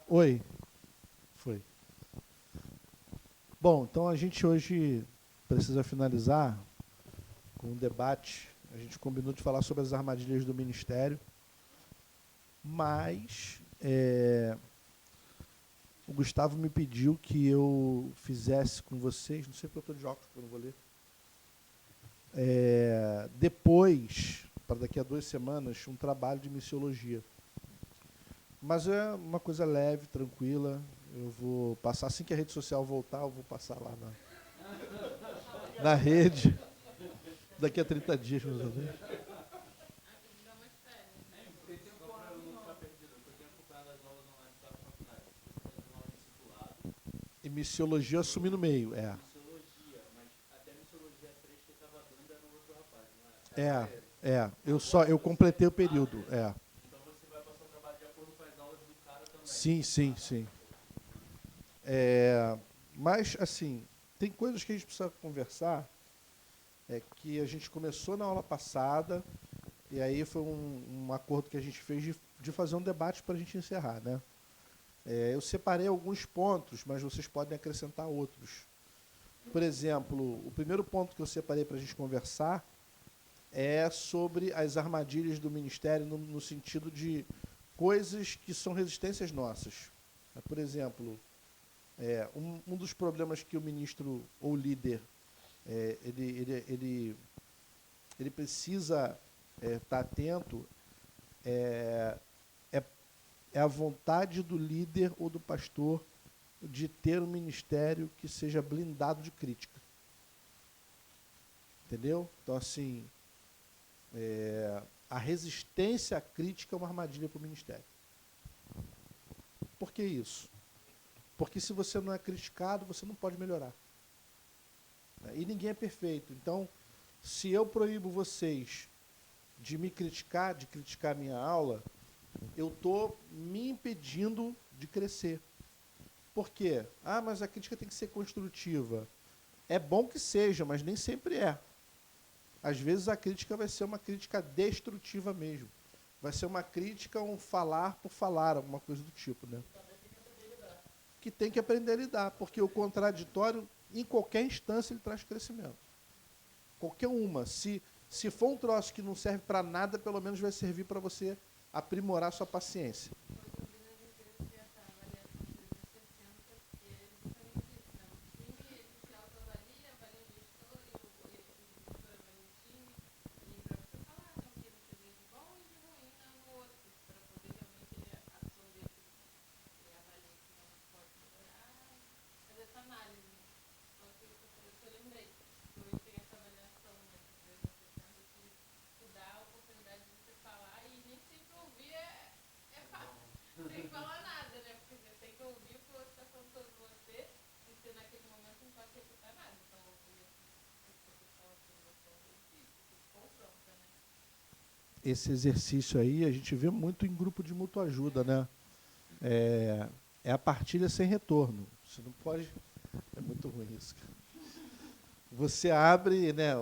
Oi, foi. Bom, então a gente hoje precisa finalizar com um debate. A gente combinou de falar sobre as armadilhas do Ministério, mas o Gustavo me pediu que eu fizesse com vocês, não sei porque eu estou de óculos, porque eu não vou ler, depois, para daqui a 2 semanas, um trabalho de missiologia. Mas é uma coisa leve, tranquila. Eu vou passar, assim que a rede social voltar, eu vou passar lá na rede. Daqui a 30 dias, mais ou menos. E missiologia eu assumi no meio, é. Eu completei o período, é. Sim, sim, sim. Mas, assim, tem coisas que a gente precisa conversar, que a gente começou na aula passada, e aí foi um acordo que a gente fez de fazer um debate para a gente encerrar, né? Eu separei alguns pontos, mas vocês podem acrescentar outros. Por exemplo, o primeiro ponto que eu separei para a gente conversar é sobre as armadilhas do Ministério no sentido de coisas que são resistências nossas. Por exemplo, um dos problemas que o ministro ou líder ele precisa estar atento é, é, é a vontade do líder ou do pastor de ter um ministério que seja blindado de crítica. Entendeu? Então, assim, a resistência à crítica é uma armadilha para o ministério. Por que isso? Porque se você não é criticado, você não pode melhorar. E ninguém é perfeito. Então, se eu proíbo vocês de me criticar, de criticar a minha aula, eu estou me impedindo de crescer. Por quê? Ah, mas a crítica tem que ser construtiva. É bom que seja, mas nem sempre é. Às vezes a crítica vai ser uma crítica destrutiva mesmo. Vai ser uma crítica, um falar por falar, alguma coisa do tipo, né? Que tem que aprender a lidar, porque o contraditório, em qualquer instância, ele traz crescimento. Qualquer uma. Se for um troço que não serve para nada, pelo menos vai servir para você aprimorar sua paciência. Esse exercício aí a gente vê muito em grupo de mútua ajuda, né? É a partilha sem retorno. Você não pode. É muito ruim isso. Você abre, né,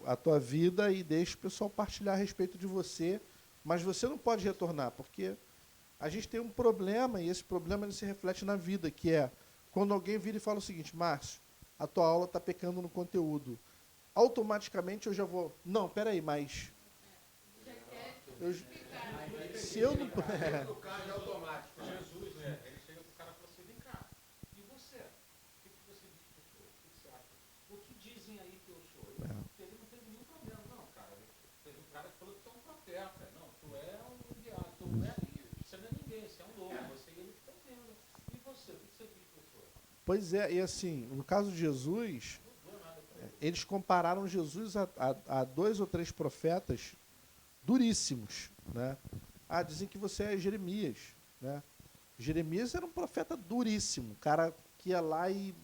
a tua vida e deixa o pessoal partilhar a respeito de você, mas você não pode retornar, porque a gente tem um problema, e esse problema ele se reflete na vida, que é quando alguém vira e fala o seguinte: Márcio, a tua aula está pecando no conteúdo. Automaticamente eu já vou. Não, peraí, mas. Eu, se eu não. O caso é automático. Jesus, né? Ele chega pro cara e fala assim: vem cá, e você? O que você diz que eu sou? O que você acha? O que dizem aí que eu sou? Ele não teve nenhum problema, não, cara. Teve um cara que falou que tu é um profeta. Não, tu é um enviado, tu é. Você não é ninguém, você é um louco. Você e ele estão vendo. E você? O que você diz que eu sou? Pois é, e assim, no caso de Jesus, eles compararam Jesus a 2 ou 3 profetas duríssimos, né? Ah, dizem que você é Jeremias, né? Jeremias era um profeta duríssimo, cara que ia lá e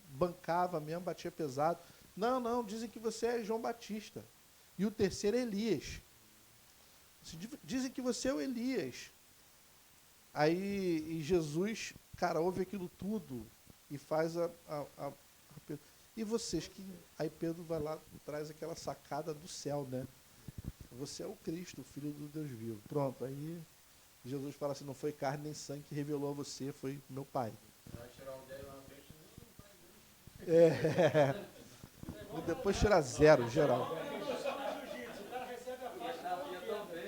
bancava mesmo, batia pesado. Não, não, dizem que você é João Batista. E o terceiro é Elias. Dizem que você é o Elias. Aí e Jesus, cara, ouve aquilo tudo e faz e vocês que. Aí Pedro vai lá e traz aquela sacada do céu, né? Você é o Cristo, o Filho do Deus vivo. Pronto, aí Jesus fala assim, não foi carne nem sangue que revelou a você, foi meu Pai. Vai tirar o 10 lá na frente, não faz E depois tira zero, geral.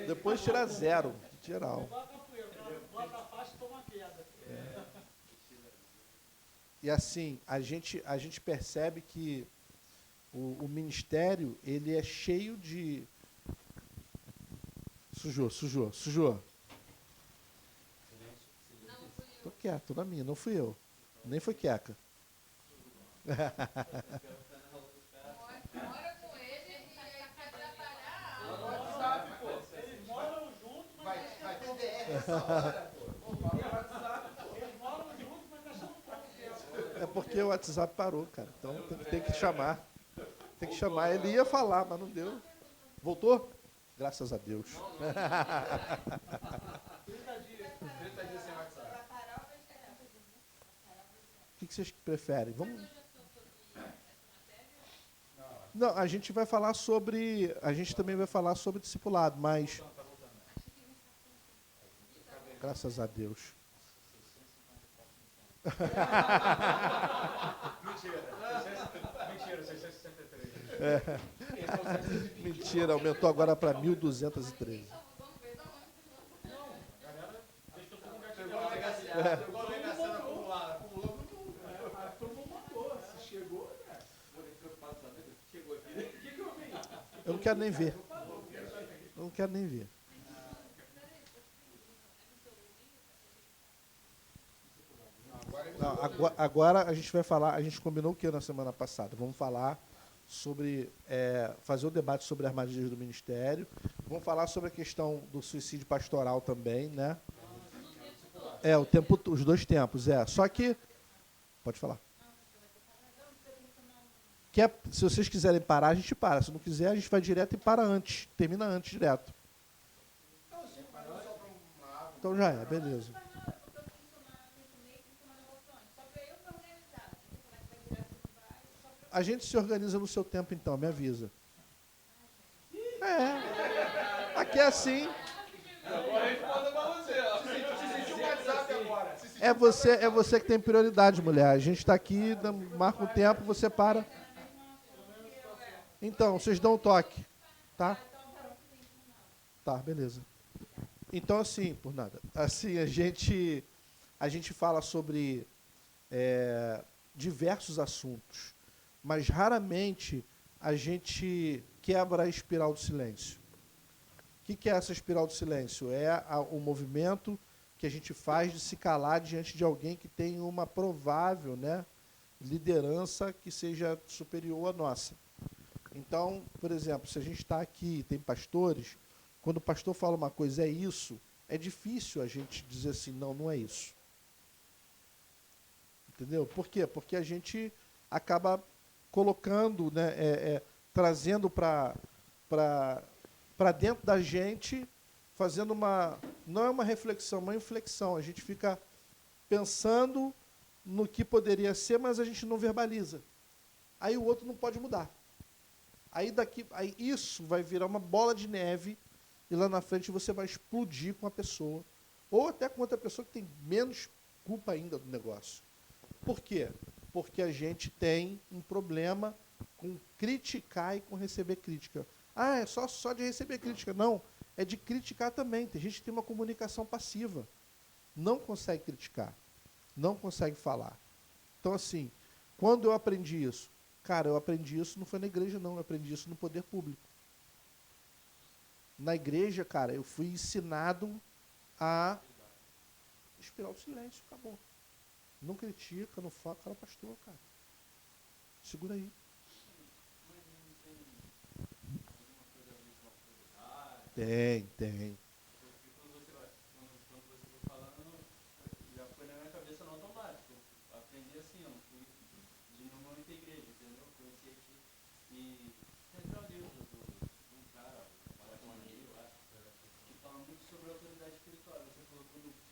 Depois tira zero, geral. Bota a faixa e toma queda. E assim, a gente percebe que o ministério, ele é cheio de... Sujou. Tô quieto, na minha, não fui eu. Nem foi Queca. Mora com ele e atrapalhar a aula. WhatsApp, pô. Eles moram juntos, mas Vai ter DR essa hora, pô. eles moram juntos, mas achando pouco tempo. É porque o WhatsApp parou, cara. Então tem que chamar. Tem que chamar. Ele ia falar, mas não deu. Voltou? Graças a Deus. 30 dias sem WhatsApp. O que vocês preferem? Vamos... Não, a gente vai falar sobre... A gente também vai falar sobre discipulado, mas... Graças a Deus. Mentira, 663. Mentira, aumentou agora para 1.213. Galera, deixa todo mundo Pegou a negação acumulada. Acumulou muito. Todo mundo mandou. Se chegou, né? Chegou aqui. Eu não quero nem ver. Eu não quero nem ver. Não, agora a gente vai falar, a gente combinou o que na semana passada? Vamos falar sobre, fazer o debate sobre armadilhas do ministério. Vamos falar sobre a questão do suicídio pastoral também, né? Os dois tempos, Só que, pode falar. Se vocês quiserem parar, a gente para. Se não quiser, a gente vai direto e para antes. Termina antes, direto. Então já é, beleza. A gente se organiza no seu tempo, então, me avisa. Aqui é assim. Agora responda pra você, ó. Se sentiu um WhatsApp agora. É você que tem prioridade, mulher. A gente está aqui, marca um tempo, você para. Então, vocês dão um toque, tá? Tá, beleza. Então, assim, por nada. Assim, a gente fala sobre diversos assuntos, mas raramente a gente quebra a espiral do silêncio. O que é essa espiral do silêncio? É o movimento que a gente faz de se calar diante de alguém que tem uma provável, liderança que seja superior à nossa. Então, por exemplo, se a gente está aqui e tem pastores, quando o pastor fala uma coisa, é isso, é difícil a gente dizer assim, não, não é isso. Entendeu? Por quê? Porque a gente acaba colocando, trazendo para dentro da gente, fazendo não é uma reflexão, uma inflexão. A gente fica pensando no que poderia ser, mas a gente não verbaliza. Aí o outro não pode mudar. Aí isso vai virar uma bola de neve e lá na frente você vai explodir com a pessoa. Ou até com outra pessoa que tem menos culpa ainda do negócio. Por quê? Porque a gente tem um problema com criticar e com receber crítica. É só de receber crítica. Não, é de criticar também. Tem gente que tem uma comunicação passiva. Não consegue criticar. Não consegue falar. Então, assim, quando eu aprendi isso? Cara, eu aprendi isso, não foi na igreja, não. Eu aprendi isso no poder público. Na igreja, cara, eu fui ensinado a espiral do silêncio. Acabou. Não critica, não fala. Cara, pastor, cara. Segura aí. Tem. Porque quando você foi falando, já foi na minha cabeça no automático. Eu aprendi assim, eu não fui de nenhuma outra igreja, entendeu? Eu conheci aqui e sempre ali um cara, eu acho, que fala muito sobre a autoridade espiritual. Você falou,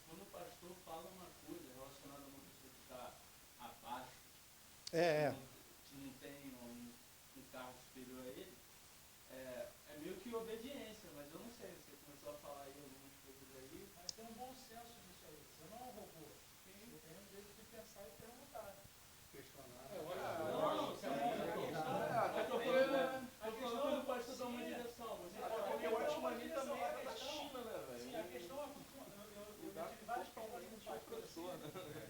quando o pastor fala uma coisa relacionada a uma pessoa que está abaixo, que não tem um cargo superior a ele, é meio que obediência, mas eu não sei, você começou a falar aí algumas coisas aí. Mas tem um pensar e perguntar. Questionar. Até procurando, né? A questão não pode dar uma direção. Você Até pode porque o Atmani também é da China, né, velho? Sim, a questão é que eu tive várias pessoas no partido assim,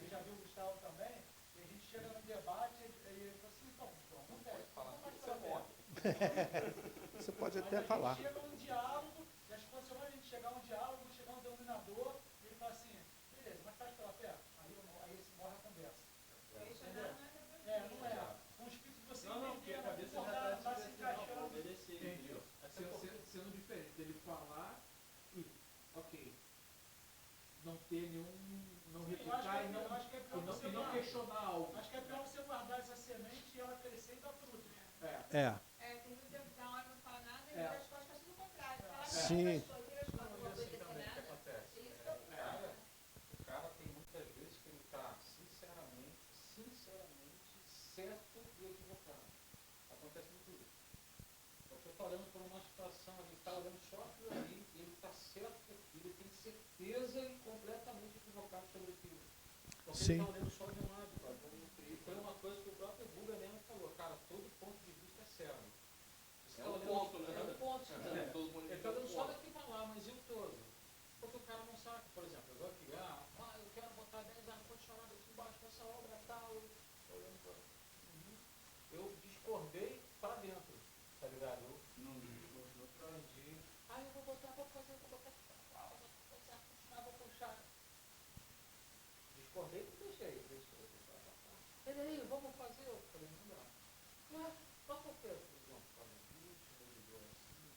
e já vi o Gustavo também, e a gente chega num debate e ele fala assim, então, vamos ver, Falar vamos tudo, você morre. Você pode Mas até a gente falar. chega num diálogo, e as condições a gente chegar a um diálogo, chegar a um denominador, e ele fala assim, beleza, mas faz pela fé? Aí se morre a conversa. Entendeu? Não é. Com o espírito de você Não, porque a cabeça já concordar, está se encaixando. obedecer. Entendi. Sendo diferente dele falar e, ok, não ter nenhum, não Sim, eu acho replicar que e eu acho que é pior você não guardar. questionar algo. Acho que é pior você guardar essa semente e ela crescer e dar fruto. É. Tem muito tempo que dá uma hora não fala nada e É. vira as costas, faz tudo o contrário. Fala Sim. vira as costas, Não, não e assim obedecer também o que nada. acontece. Isso que é o problema. O cara tem muitas vezes que ele está sinceramente certo e equivocado. Acontece muito isso. Você está olhando por uma situação ali, está olhando só aquilo ali, e ele está certo com aquilo, ele tem certeza e completamente equivocado sobre aquilo. Porque Sim. ele está olhando só de um lado, cara. E foi uma coisa que o próprio Buda mesmo falou, cara, todo ponto de vista é certo. Você É tá um olhando- ponto, né? É um ponto, né? Todo mundo Ele está olhando só daqui para lá, mas e o todo? Porque o cara não sabe, por exemplo, eu vou aqui, eu quero botar 10 ar-condicionado aqui embaixo dessa obra tal, olhando para eu discordei para dentro, tá ligado? Eu entendi. Eu vou botar, vou fazer, vou botar ar-condicionado, vou puxar. Discordei e deixei. Ele aí, vamos fazer? Eu falei, não dá. Ué, mas por quê? Eu falei, não, por causa disso, ele deu assim,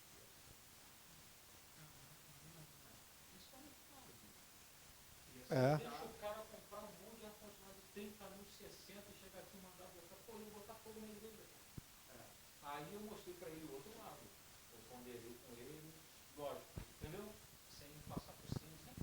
isso é muito claro, bicho. É. Deixa o cara comprar um monte de ar-condicionado de 30 mil, 60 e chegar aqui e mandar botar, pô, eu vou botar fogo na igreja. Aí eu mostrei para ele o outro lado. Eu ponderei com ele, lógico, entendeu? Sem passar por cima, sem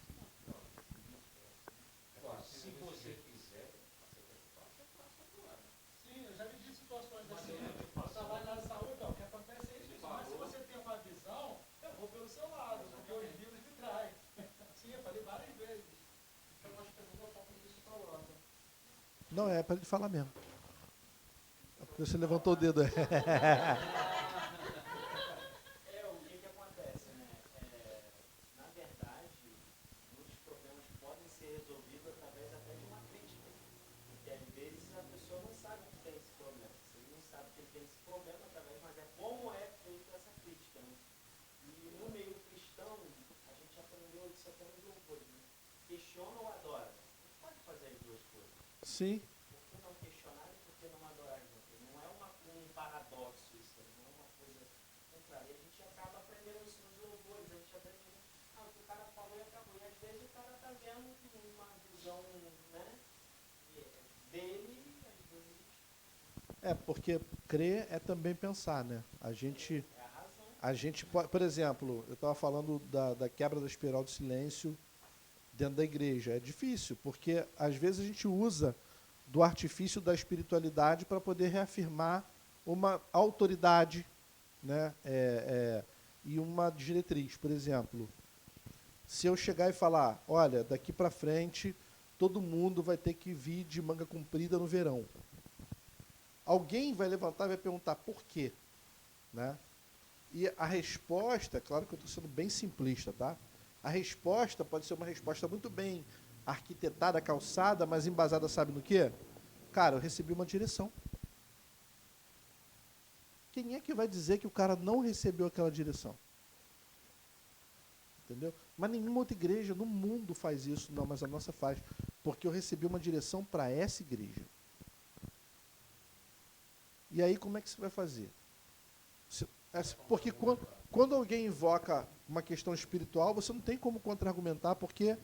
Agora, se você quiser, você quer que faça, faça agora. Sim, eu já vivi situações Mas assim. eu te Eu faço trabalho na área de saúde, então, o que acontece é isso. Mas se você tem uma visão, eu vou pelo seu lado, porque os livros me trazem. Sim, eu falei várias vezes. Então eu acho que eu não vou botar tudo isso para lá. Não, é para ele falar mesmo. É porque você levantou o dedo. O que acontece, né? Na verdade, muitos problemas podem ser resolvidos através até de uma crítica. Porque às vezes a pessoa não sabe que tem esse problema. Você não sabe que ele tem esse problema através, mas é como é feita essa crítica, né? E no meio cristão, a gente aprendeu isso até nos louvores, né? Questiona ou adora. Não pode fazer as duas coisas. Sim. Por que não questionar e por que não adorar junto? Não é um paradoxo isso, não é uma coisa contrária. E a gente acaba aprendendo isso nos louvores, a gente aprende, o que o cara falou e acabou. E às vezes o cara está vendo uma visão, né, dele, às vezes É, porque crer é também pensar, né? é a razão. A gente pode, por exemplo, eu estava falando da quebra da espiral do silêncio dentro da igreja. É difícil, porque às vezes a gente usa do artifício da espiritualidade para poder reafirmar uma autoridade, né? E uma diretriz. Por exemplo, se eu chegar e falar, olha, daqui para frente todo mundo vai ter que vir de manga comprida no verão. Alguém vai levantar e vai perguntar por quê, né? E a resposta, claro que eu estou sendo bem simplista, tá? A resposta pode ser uma resposta muito bem arquitetada, calçada, mas embasada, sabe no quê? Cara, eu recebi uma direção. Quem é que vai dizer que o cara não recebeu aquela direção? Entendeu? Mas nenhuma outra igreja no mundo faz isso, não, mas a nossa faz. Porque eu recebi uma direção para essa igreja. E aí, como é que você vai fazer? Porque quando alguém invoca uma questão espiritual, você não tem como contra-argumentar, porque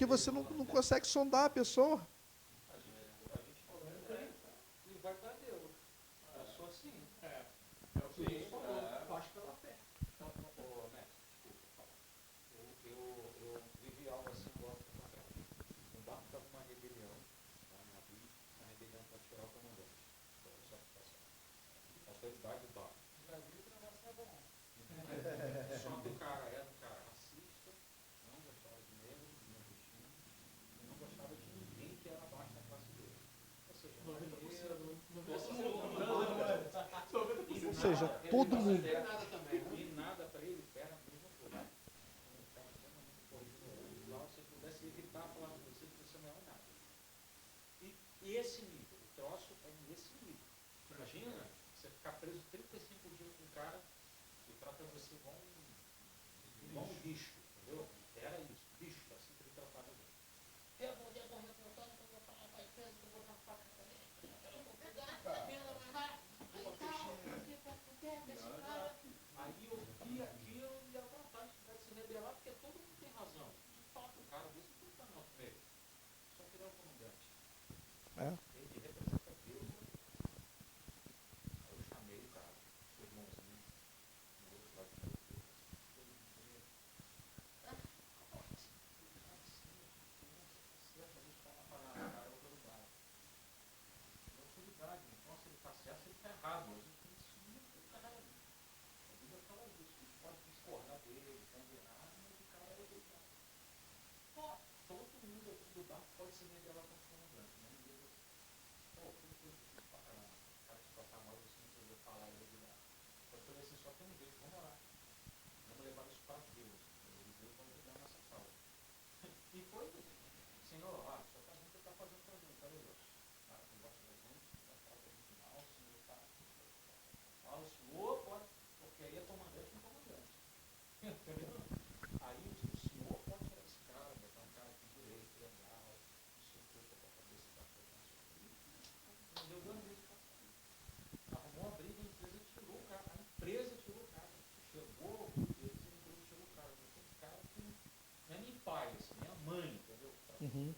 você não consegue sondar a pessoa. A gente falou e vai para Deus. Eu sou assim. É o que ele falou. Faz pela fé. Ô, mestre, desculpa. Eu vivi algo assim igual que acontece. Um barco estava uma rebelião, lá na Bíblia, essa rebelião para tirar o comandante. Só que passou. A autoridade do barco. Já vi que o negócio é bom. Só que o cara era um cara racista, não gostava de negro, de nordestino, e não gostava de ninguém que era abaixo da seja, todo mundo. Não tem nada também, né? E nada para ele, pera a mesma coisa. Um cara extremamente corrigido, lá, se eu pudesse evitar falar com você que você não é um nada. E esse nível, o troço é nesse nível. Imagina você ficar preso 35 dias com um cara que trata você igual um bicho, entendeu? Era isso, bicho, assim que ele tratava a gente. Eu vou reportando, que eu vou falar mais preso, que eu vou dar faca também. Eu vou pegar a pena, mas vai. Aí tal, o que é que esse cara... Aí eu vi aquilo e a vontade de se rebelar, porque todo mundo tem razão. De fato, o cara desse não está no nosso meio. Só que ele é um comandante. É. Ele representa Deus. Aí eu chamei o cara, o irmãozinho, no outro lado do meu Deus. Então, se ele está certo, se ele está errado. Mas isso não está errado. A Bíblia fala isso. A gente pode discordar dele, condenar, mas o cara é obrigado. Todo mundo aqui do barco pode se rebelar contra o comandante. Né? Pô, tudo foi difícil pra caramba. O cara te tratar mal, você não poder falar e rebelar. Eu falei assim, só tem um jeito, vamos lá. Vamos levar isso para Deus. Deus vai ajudar a nossa causa. E foi isso. Senhor, ó, o senhor está vendo o que está fazendo para a gente, olha Deus. Cara, que gosta da gente, vai falar para a gente mal, o senhor está. O senhor pode, porque aí é comandante e comandante. Entendeu? Aí eu disse, o senhor pode tirar esse cara, botar um cara aqui direito, legal, não sei o que, para a cabeça da coisa. Não deu 2 meses para sair. Arrumou uma briga, a empresa tirou o cara. A empresa tirou o cara. Chegou, eles, a empresa tirou o cara. Eu tenho um cara que não é nem pai, assim, nem a mãe, entendeu? Uhum.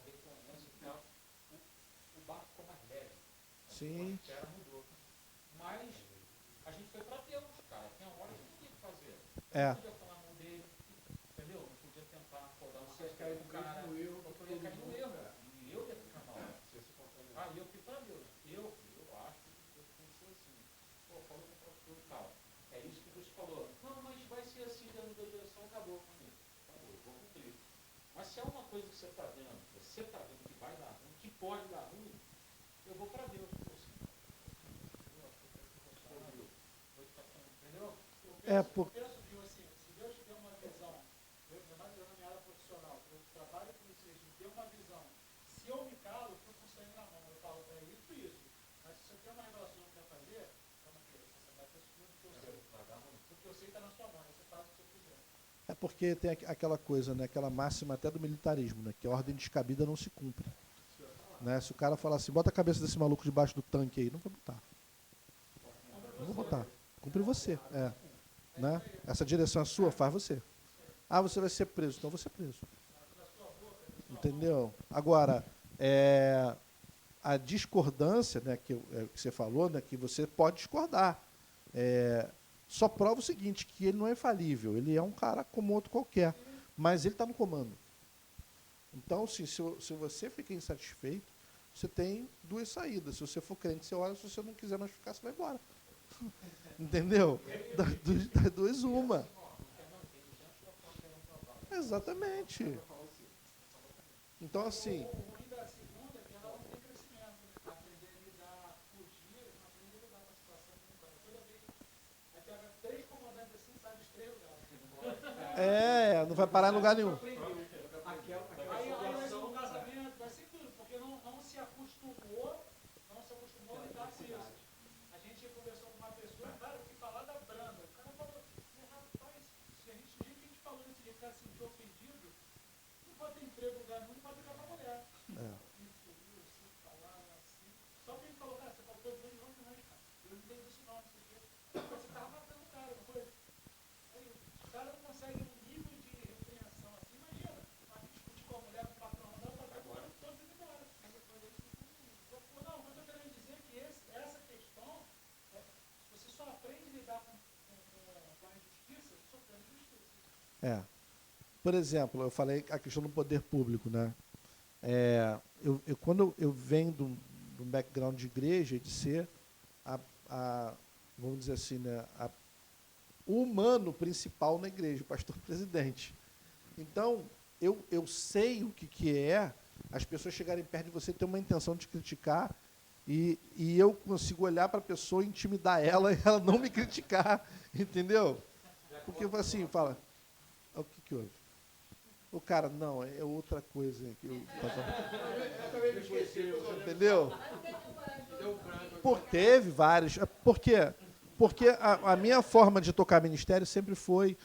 Reconhece e tal. O barco ficou mais leve. Sim. A terra mudou. Mas a gente foi para Deus, cara. Tem uma hora que não tinha o que fazer. É. Não podia falar mal dele, entendeu? Não podia tentar acordar uma cascaia do cara. Porque eu ia cair no erro. E eu ia ficar mal. Aí eu fui para Deus. Eu acho que Deus tem que ser assim. Pô, falou com o pastor e tal. É isso que Deus falou. Não, mas vai ser assim, dentro da direção, acabou comigo. Acabou, eu vou cumprir. Mas se é uma coisa que você está vendo que vai dar ruim, que pode dar ruim, eu vou para Deus. Entendeu? Por... Eu penso, viu, assim, se Deus te deu uma visão, ainda mais eu na minha área profissional, eu trabalho com isso, me deu uma visão. Se eu me calo, eu estou com sangue na mão, eu falo, é isso, isso. Mas se você tem uma revelação que quer fazer, calma aqui, você vai ter segundo que eu sei. Porque eu sei que está na sua mão, você faz o que você quiser. É porque tem aquela coisa, né, aquela máxima até do militarismo, né, que a ordem descabida não se cumpre. Né? Se o cara falar assim, bota a cabeça desse maluco debaixo do tanque aí, não vou botar. Não vou botar. Cumpre você. É. Né? Essa direção é sua, faz você. Ah, você vai ser preso, então eu vou ser preso. Entendeu? Agora, a discordância, né, que você falou, né, que você pode discordar. Só prova o seguinte, que ele não é infalível, ele é um cara como outro qualquer, mas ele está no comando. Então, assim, se você fica insatisfeito, você tem 2 saídas. Se você for crente, você ora, se você não quiser mais ficar, você vai embora. Entendeu? Das 2, uma. Exatamente. Então, assim... O ruim da segunda é que ela não tem crescimento, né? Aprender a lidar por dia, não aprender a lidar com a situação que não vai. Toda vez, aí pega 3 comandantes assim, sai dos 3 lugares. Não vai parar em lugar nenhum. Aí no casamento vai ser tudo, porque não se acostumou a lidar com isso. A gente conversou com uma pessoa, cara, eu fui falar da Branda. O cara falou, rapaz, se a gente falou nesse dia, o cara se sentiu ofendido, não pode ter emprego no lugar nenhum, não pode ligar pra mulher. Só que ele falou, cara, você faltou 2 milhões, cara. Eu não entendo isso não, não sei o quê. Você tava matando o cara, não foi? Aí o cara não consegue um nível de repreensão assim, imagina. Vai discutir com a mulher, com o patrão, não, vai agora todos indo embora. Não, o que eu estou querendo dizer é que essa questão, você só aprende a lidar com a injustiça sofrendo justiça. Por exemplo, eu falei a questão do poder público, né? Quando eu venho de um background de igreja, de ser vamos dizer assim, né, o humano principal na igreja, o pastor presidente. Então, eu sei o que é as pessoas chegarem perto de você e ter uma intenção de criticar E eu consigo olhar para a pessoa, intimidar ela e ela não me criticar, entendeu? Porque assim, fala, o que houve? O cara, não, é outra coisa. Que eu também me esqueci. entendeu? Teve vários. Por quê? Porque a minha forma de tocar ministério sempre foi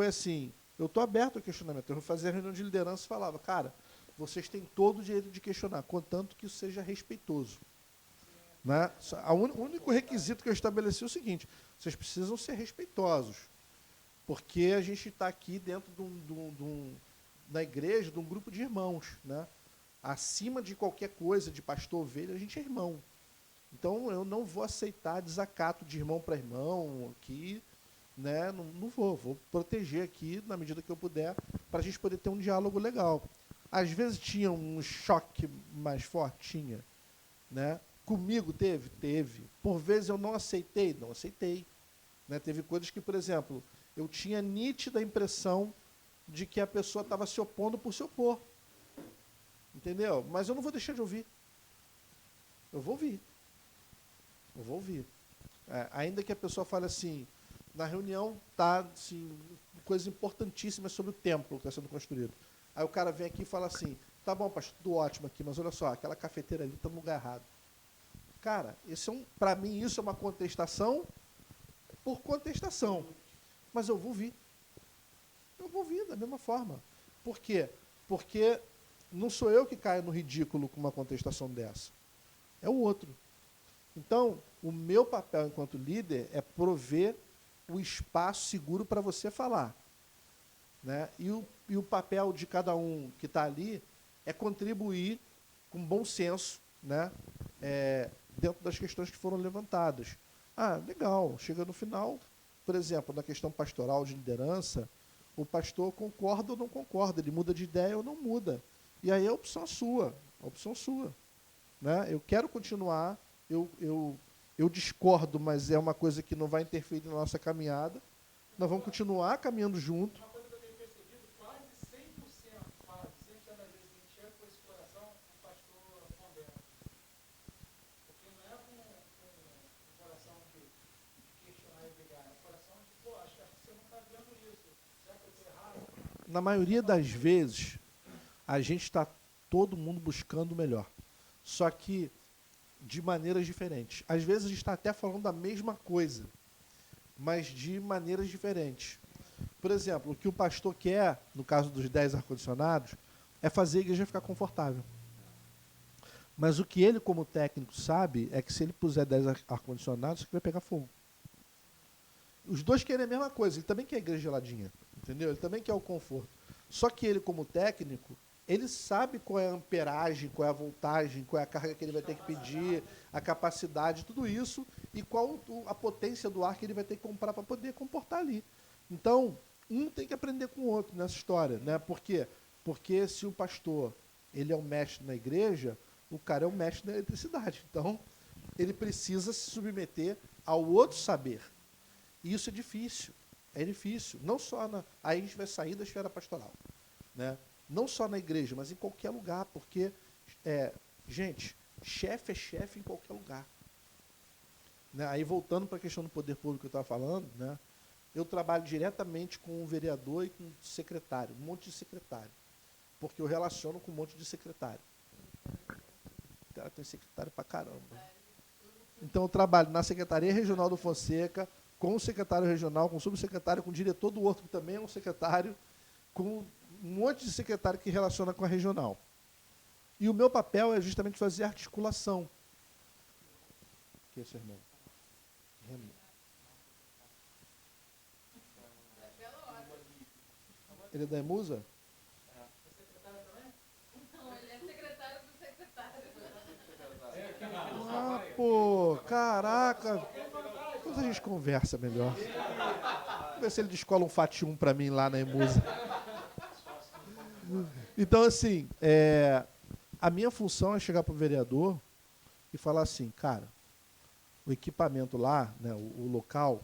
assim, eu estou aberto ao questionamento. Eu fazia reunião de liderança e falava, cara, vocês têm todo o direito de questionar, contanto que isso seja respeitoso. Né? O único requisito que eu estabeleci é o seguinte, vocês precisam ser respeitosos, porque a gente está aqui dentro da igreja, de um grupo de irmãos. Né? Acima de qualquer coisa, de pastor ovelha, a gente é irmão. Então, eu não vou aceitar desacato de irmão para irmão aqui, né? Não vou proteger aqui, na medida que eu puder, para a gente poder ter um diálogo legal. Às vezes tinha um choque mais forte, tinha. Né? Comigo teve. Por vezes eu não aceitei. Né? Teve coisas que, por exemplo, eu tinha nítida impressão de que a pessoa estava se opondo por se opor. Entendeu? Mas eu não vou deixar de ouvir. Eu vou ouvir. Ainda que a pessoa fale assim, na reunião está assim, coisas importantíssimas sobre o templo que está sendo construído. Aí o cara vem aqui e fala assim, tá bom, pastor, tudo ótimo aqui, mas olha só, aquela cafeteira ali está no lugar errado. Cara, para mim isso é uma contestação por contestação. Mas eu vou ouvir. Eu vou ouvir da mesma forma. Por quê? Porque não sou eu que caio no ridículo com uma contestação dessa. É o outro. Então, o meu papel enquanto líder é prover o espaço seguro para você falar. Né? E o papel de cada um que está ali é contribuir com bom senso, né? Dentro das questões que foram levantadas. Legal, chega no final, por exemplo, na questão pastoral de liderança, o pastor concorda ou não concorda, ele muda de ideia ou não muda. E aí a opção é sua, Né? Eu quero continuar, eu discordo, mas é uma coisa que não vai interferir na nossa caminhada. Nós vamos continuar caminhando junto. Uma coisa que eu tenho percebido, quase 100% das vezes que a gente chega com esse coração, o pastor pondera. Porque não é com um coração de questionar e brigar, é um coração de, acho que você não está vendo isso. Será que eu estou errado? Na maioria das vezes, a gente está todo mundo buscando o melhor. Só que de maneiras diferentes. Às vezes a gente está até falando da mesma coisa, mas de maneiras diferentes. Por exemplo, o que o pastor quer, no caso dos 10 ar-condicionados, é fazer a igreja ficar confortável. Mas o que ele, como técnico, sabe é que se ele puser 10 ar-condicionados, isso aqui vai pegar fogo. Os dois querem a mesma coisa. Ele também quer a igreja geladinha, entendeu? Ele também quer o conforto. Só que ele, como técnico, ele sabe qual é a amperagem, qual é a voltagem, qual é a carga que ele vai ter que pedir, a capacidade, tudo isso, e qual a potência do ar que ele vai ter que comprar para poder comportar ali. Então, um tem que aprender com o outro nessa história. Né? Por quê? Porque se o pastor ele é o mestre na igreja, o cara é o mestre da eletricidade. Então, ele precisa se submeter ao outro saber. E isso é difícil. É difícil. Não só aí a gente vai sair da esfera pastoral. Né? Não só na igreja, mas em qualquer lugar, porque, gente, chefe é chefe em qualquer lugar. Né? Aí, voltando para a questão do poder público que eu estava falando, né? Eu trabalho diretamente com o vereador e com o secretário, um monte de secretário, porque eu relaciono com um monte de secretário. O cara tem secretário pra caramba. Então, eu trabalho na Secretaria Regional do Fonseca, com o secretário regional, com o subsecretário, com o diretor do outro, que também é um secretário, com um monte de secretário que relaciona com a regional. E o meu papel é justamente fazer articulação. O que é isso, irmão? Ele é da Emusa? Não, ele é secretário do secretário. Pô, caraca. Depois a gente conversa melhor. Vamos ver se ele descola um Fatium para mim lá na Emusa. Então, assim, a minha função é chegar para o vereador e falar assim, cara, o equipamento lá, né, o local,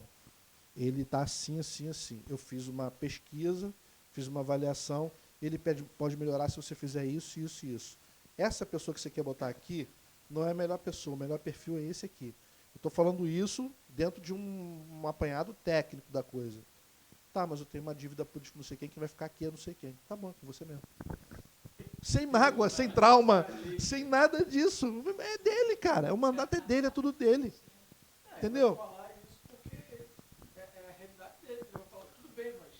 ele está assim, assim, assim. Eu fiz uma pesquisa, fiz uma avaliação, ele pode melhorar se você fizer isso, isso e isso. Essa pessoa que você quer botar aqui, não é a melhor pessoa, o melhor perfil é esse aqui. Eu estou falando isso dentro de um apanhado técnico da coisa. Tá, mas eu tenho uma dívida política não sei quem vai ficar aqui, eu não sei quem. Tá bom, com você mesmo. Sem mágoa, sem trauma, sem nada disso. É dele, cara. O mandato é dele, é tudo dele. Entendeu? Falar isso porque é a realidade dele. Eu vou falar, tudo bem, mas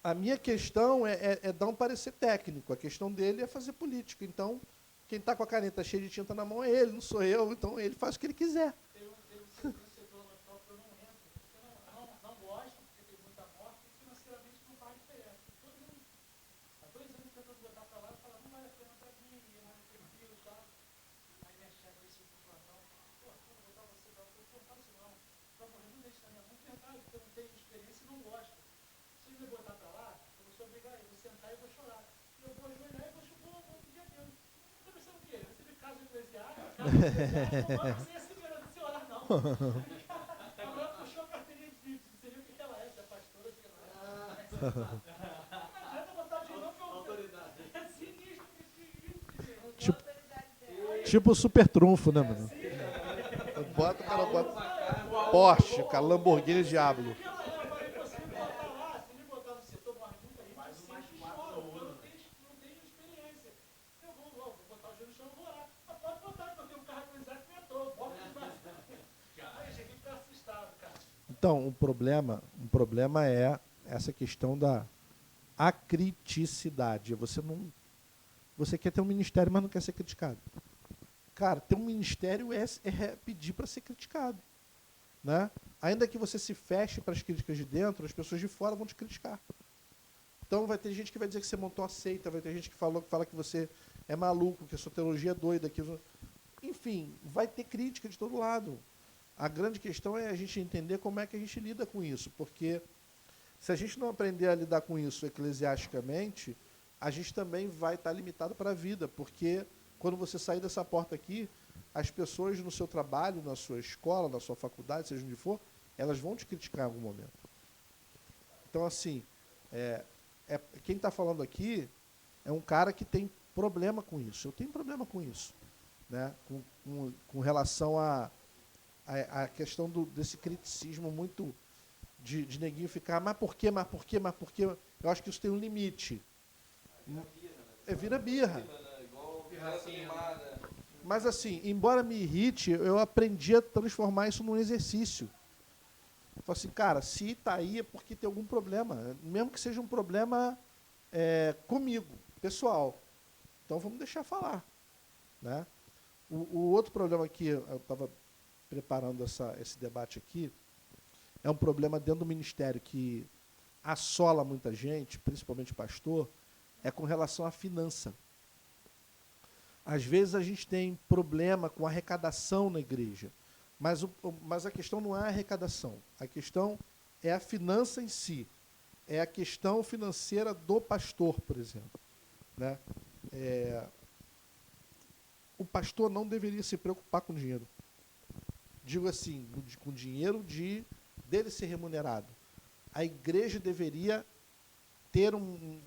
A minha questão é dar um parecer técnico. A questão dele é fazer política. Então, quem está com a caneta cheia de tinta na mão é ele, não sou eu. Então, ele faz o que ele quiser. tem um setor na qual eu não entro, porque não gosto, porque tem muita morte e financeiramente não faz diferença. Todo mundo, há 2 anos tentando botar para lá e falar, não vale a pena para mim, é mais tranquilo e tal. Aí minha chefe disse pro plantão, pô, vou botar você para lá, não faço não. Para morrer, não deixe na minha mão, verdade, porque eu não tenho experiência e não gosto. Se ele me botar para lá, eu vou ser obrigado, eu vou sentar e vou chorar. E eu vou ajoelhar e vou pedir a Deus. Estou pensando o quê? Você me casa eclesiástica, não vai ser assim mesmo, se orar não. Agora puxou a carteirinha de seria o que ela é, se é pastora, sei lá. Não adianta botar de novo, autoridade. É sinistro, Tipo super trunfo, né, mano? Bota o cara, bota Porsche, cara, Lamborghini Diablo. Então, um problema é essa questão da acriticidade. Você quer ter um ministério, mas não quer ser criticado. Cara, ter um ministério é pedir para ser criticado, né? Ainda que você se feche para as críticas de dentro, as pessoas de fora vão te criticar. Então vai ter gente que vai dizer que você montou a seita, vai ter gente que fala que você é maluco, que a sua teologia é doida, enfim, vai ter crítica de todo lado. A grande questão é a gente entender como é que a gente lida com isso, porque se a gente não aprender a lidar com isso eclesiasticamente, a gente também vai estar limitado para a vida, porque quando você sair dessa porta aqui, as pessoas no seu trabalho, na sua escola, na sua faculdade, seja onde for, elas vão te criticar em algum momento. Então, assim, quem está falando aqui é um cara que tem problema com isso. Eu tenho problema com isso, né? Com relação a questão desse criticismo muito de neguinho ficar, mas por quê? Eu acho que isso tem um limite. Vira birra. Mas assim, embora me irrite, eu aprendi a transformar isso num exercício. Eu falo assim, cara, se está aí é porque tem algum problema, mesmo que seja um problema comigo, pessoal. Então vamos deixar falar, né? O outro problema que eu estava preparando esse debate aqui, é um problema dentro do ministério que assola muita gente, principalmente pastor, é com relação à finança. Às vezes a gente tem problema com arrecadação na igreja, mas a questão não é a arrecadação, a questão é a finança em si, é a questão financeira do pastor, por exemplo, né? O pastor não deveria se preocupar com dinheiro. Digo assim, com dinheiro dele ser remunerado. A igreja deveria ter um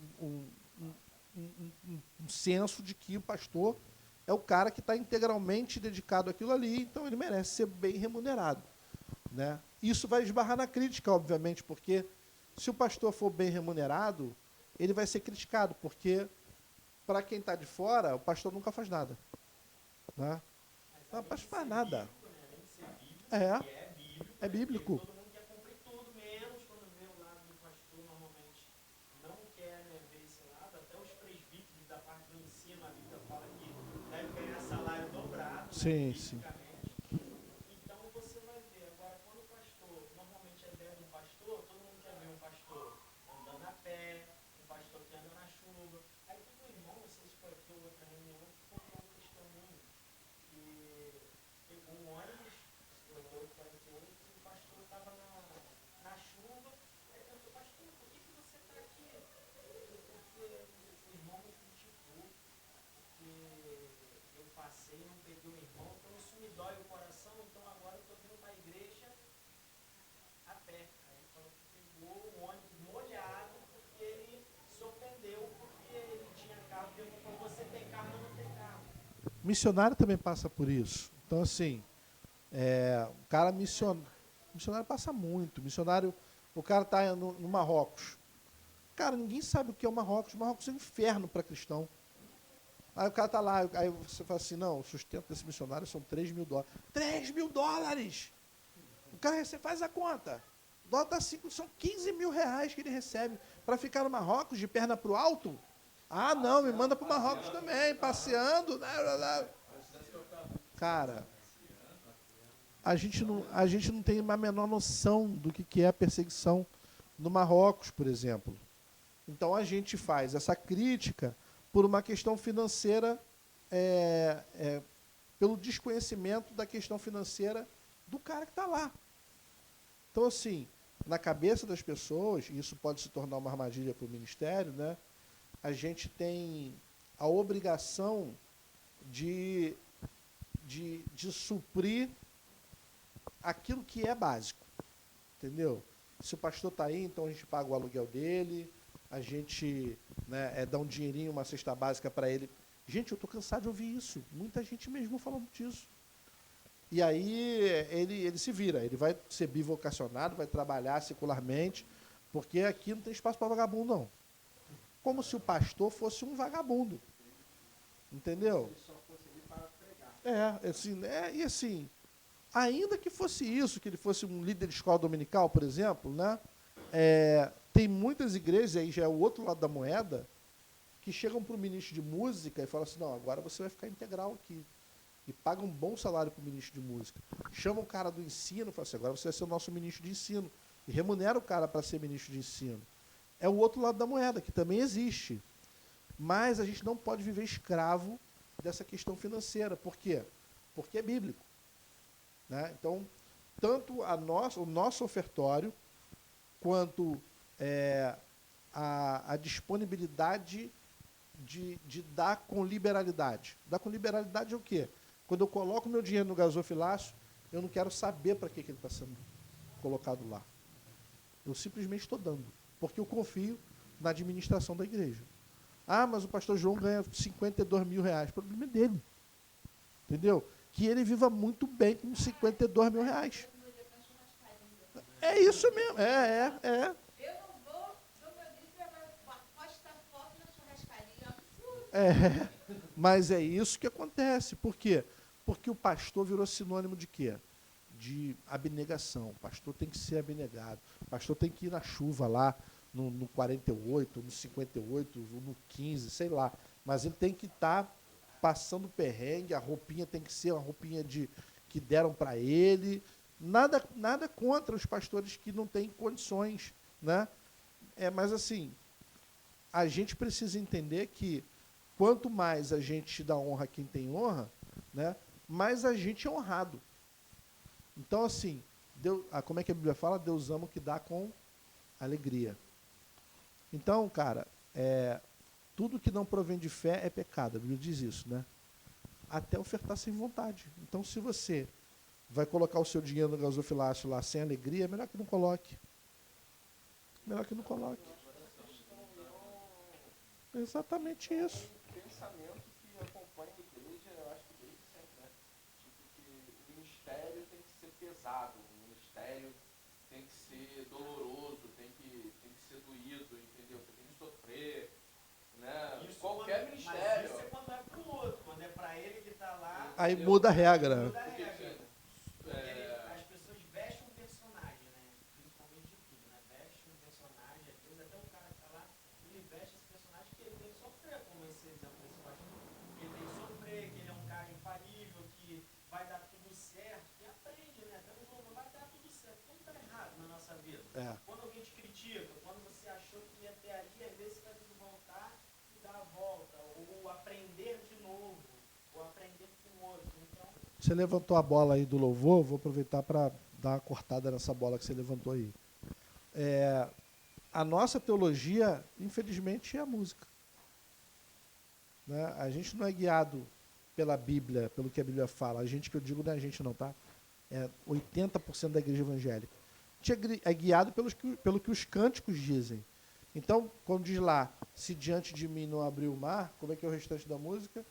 senso de que o pastor é o cara que está integralmente dedicado àquilo ali, então ele merece ser bem remunerado, né? Isso vai esbarrar na crítica, obviamente, porque se o pastor for bem remunerado, ele vai ser criticado, porque para quem está de fora, o pastor nunca faz nada, né? Não faz nada. É bíblico. Todo mundo quer cumprir tudo, menos quando vê o lado do pastor, normalmente não quer, né, ver esse lado. Até os presbíteros da parte do ensino, a Bíblia fala que deve ganhar salário dobrado, Sim, né, sim. Então você vai ver, agora quando o pastor, normalmente a ideia de um pastor, todo mundo quer ver um pastor andando a pé, um pastor que anda na chuva. Aí tem um irmão, não sei se foi aqui ou outra reunião, que contou um testemunho que pegou um ônibus, 48, o pastor estava na chuva, aí perguntou, pastor, por que você está aqui? Porque o irmão me criticou, porque eu passei e não peguei o irmão, então isso me Missionário também passa por isso. Então, assim, o cara missionário passa muito. Missionário, o cara está no Marrocos. Cara, ninguém sabe o que é o Marrocos. O Marrocos é um inferno para cristão. Aí o cara está lá, aí você fala assim, não, o sustento desse missionário são $3.000. $3.000! O cara faz a conta. O dólar está 5, são R$15.000 que ele recebe para ficar no Marrocos de perna para o alto. Ah, não, me manda para o Marrocos também, passeando. Cara, a gente não tem a menor noção do que é a perseguição no Marrocos, por exemplo. Então a gente faz essa crítica por uma questão financeira, pelo desconhecimento da questão financeira do cara que está lá. Então, assim, na cabeça das pessoas, e isso pode se tornar uma armadilha para o ministério, né? A gente tem a obrigação de suprir aquilo que é básico, entendeu? Se o pastor está aí, então a gente paga o aluguel dele, a gente, né, dá um dinheirinho, uma cesta básica para ele. Gente, eu estou cansado de ouvir isso. Muita gente mesmo falando disso. E aí ele se vira, ele vai ser bivocacionado, vai trabalhar secularmente, porque aqui não tem espaço para vagabundo, não. Como se o pastor fosse um vagabundo. Entendeu? Ele só fosse ali para pregar. E assim, ainda que fosse isso, que ele fosse um líder de escola dominical, por exemplo, né? Tem muitas igrejas, aí já é o outro lado da moeda, que chegam para o ministro de música e falam assim, não, agora você vai ficar integral aqui. E pagam um bom salário para o ministro de música. Chamam o cara do ensino e falam assim, agora você vai ser o nosso ministro de ensino. E remunera o cara para ser ministro de ensino. É o outro lado da moeda, que também existe. Mas a gente não pode viver escravo dessa questão financeira. Por quê? Porque é bíblico. Né? Então, tanto o nosso ofertório, quanto a disponibilidade de dar com liberalidade. Dar com liberalidade é o quê? Quando eu coloco meu dinheiro no gasofilácio, eu não quero saber para que ele está sendo colocado lá. Eu simplesmente estou dando, porque eu confio na administração da igreja. Ah, mas o pastor João ganha R$52.000. O problema é dele. Entendeu? Que ele viva muito bem com R$52.000. É isso mesmo. Eu não vou, do meu livro, postar foto na churrascaria. Mas é isso que acontece. Por quê? Porque o pastor virou sinônimo de quê? De abnegação. O pastor tem que ser abnegado. O pastor tem que ir na chuva lá, no 48, no 58, no 15, sei lá. Mas ele tem que estar passando perrengue, a roupinha tem que ser uma roupinha que deram para ele. Nada contra os pastores que não têm condições, né? Mas assim, a gente precisa entender que quanto mais a gente dá honra a quem tem honra, né, mais a gente é honrado. Então, assim, como é que a Bíblia fala? Deus ama o que dá com alegria. Então, cara, tudo que não provém de fé é pecado. A Bíblia diz isso, né? Até ofertar sem vontade. Então, se você vai colocar o seu dinheiro no gasofilácio lá sem alegria, é melhor que não coloque. Melhor que não coloque. Exatamente isso. Pensamento que acompanha a igreja, eu acho que desde sempre, né? Tipo, que o ministério tem que ser pesado, o ministério tem que ser doloroso, tem que ser doído, entendeu? Você tem que sofrer, né? Isso Qualquer quando, ministério. Mas isso é quando é pro outro, quando é pra ele que tá lá. Aí muda a regra. Muda a regra. Porque, As pessoas vestem um personagem, né? Principalmente de tudo, né? Veste um personagem, às vezes até o cara que tá lá, ele veste esse personagem que ele tem que sofrer, como esse exemplo desse pastor. Que ele tem que sofrer, que ele é um cara infalível, que vai dar tudo certo, que aprende, né? Então, não vai dar tudo certo. Tudo tá errado na nossa vida. Quando alguém te critica, quando você achou que ia ter ali, às vezes você vai ter que voltar e dar a volta, ou aprender de novo, ou aprender com outro. Então, Você levantou a bola aí do louvor, vou aproveitar para dar uma cortada nessa bola que você levantou aí. A nossa teologia, infelizmente, é a música. Né? A gente não é guiado pela Bíblia, pelo que a Bíblia fala. A gente, que eu digo, não é a gente não, tá? 80% da igreja evangélica. A gente é guiado pelo que os cânticos dizem. Então, quando diz lá, se diante de mim não abriu o mar, como é que é o restante da música?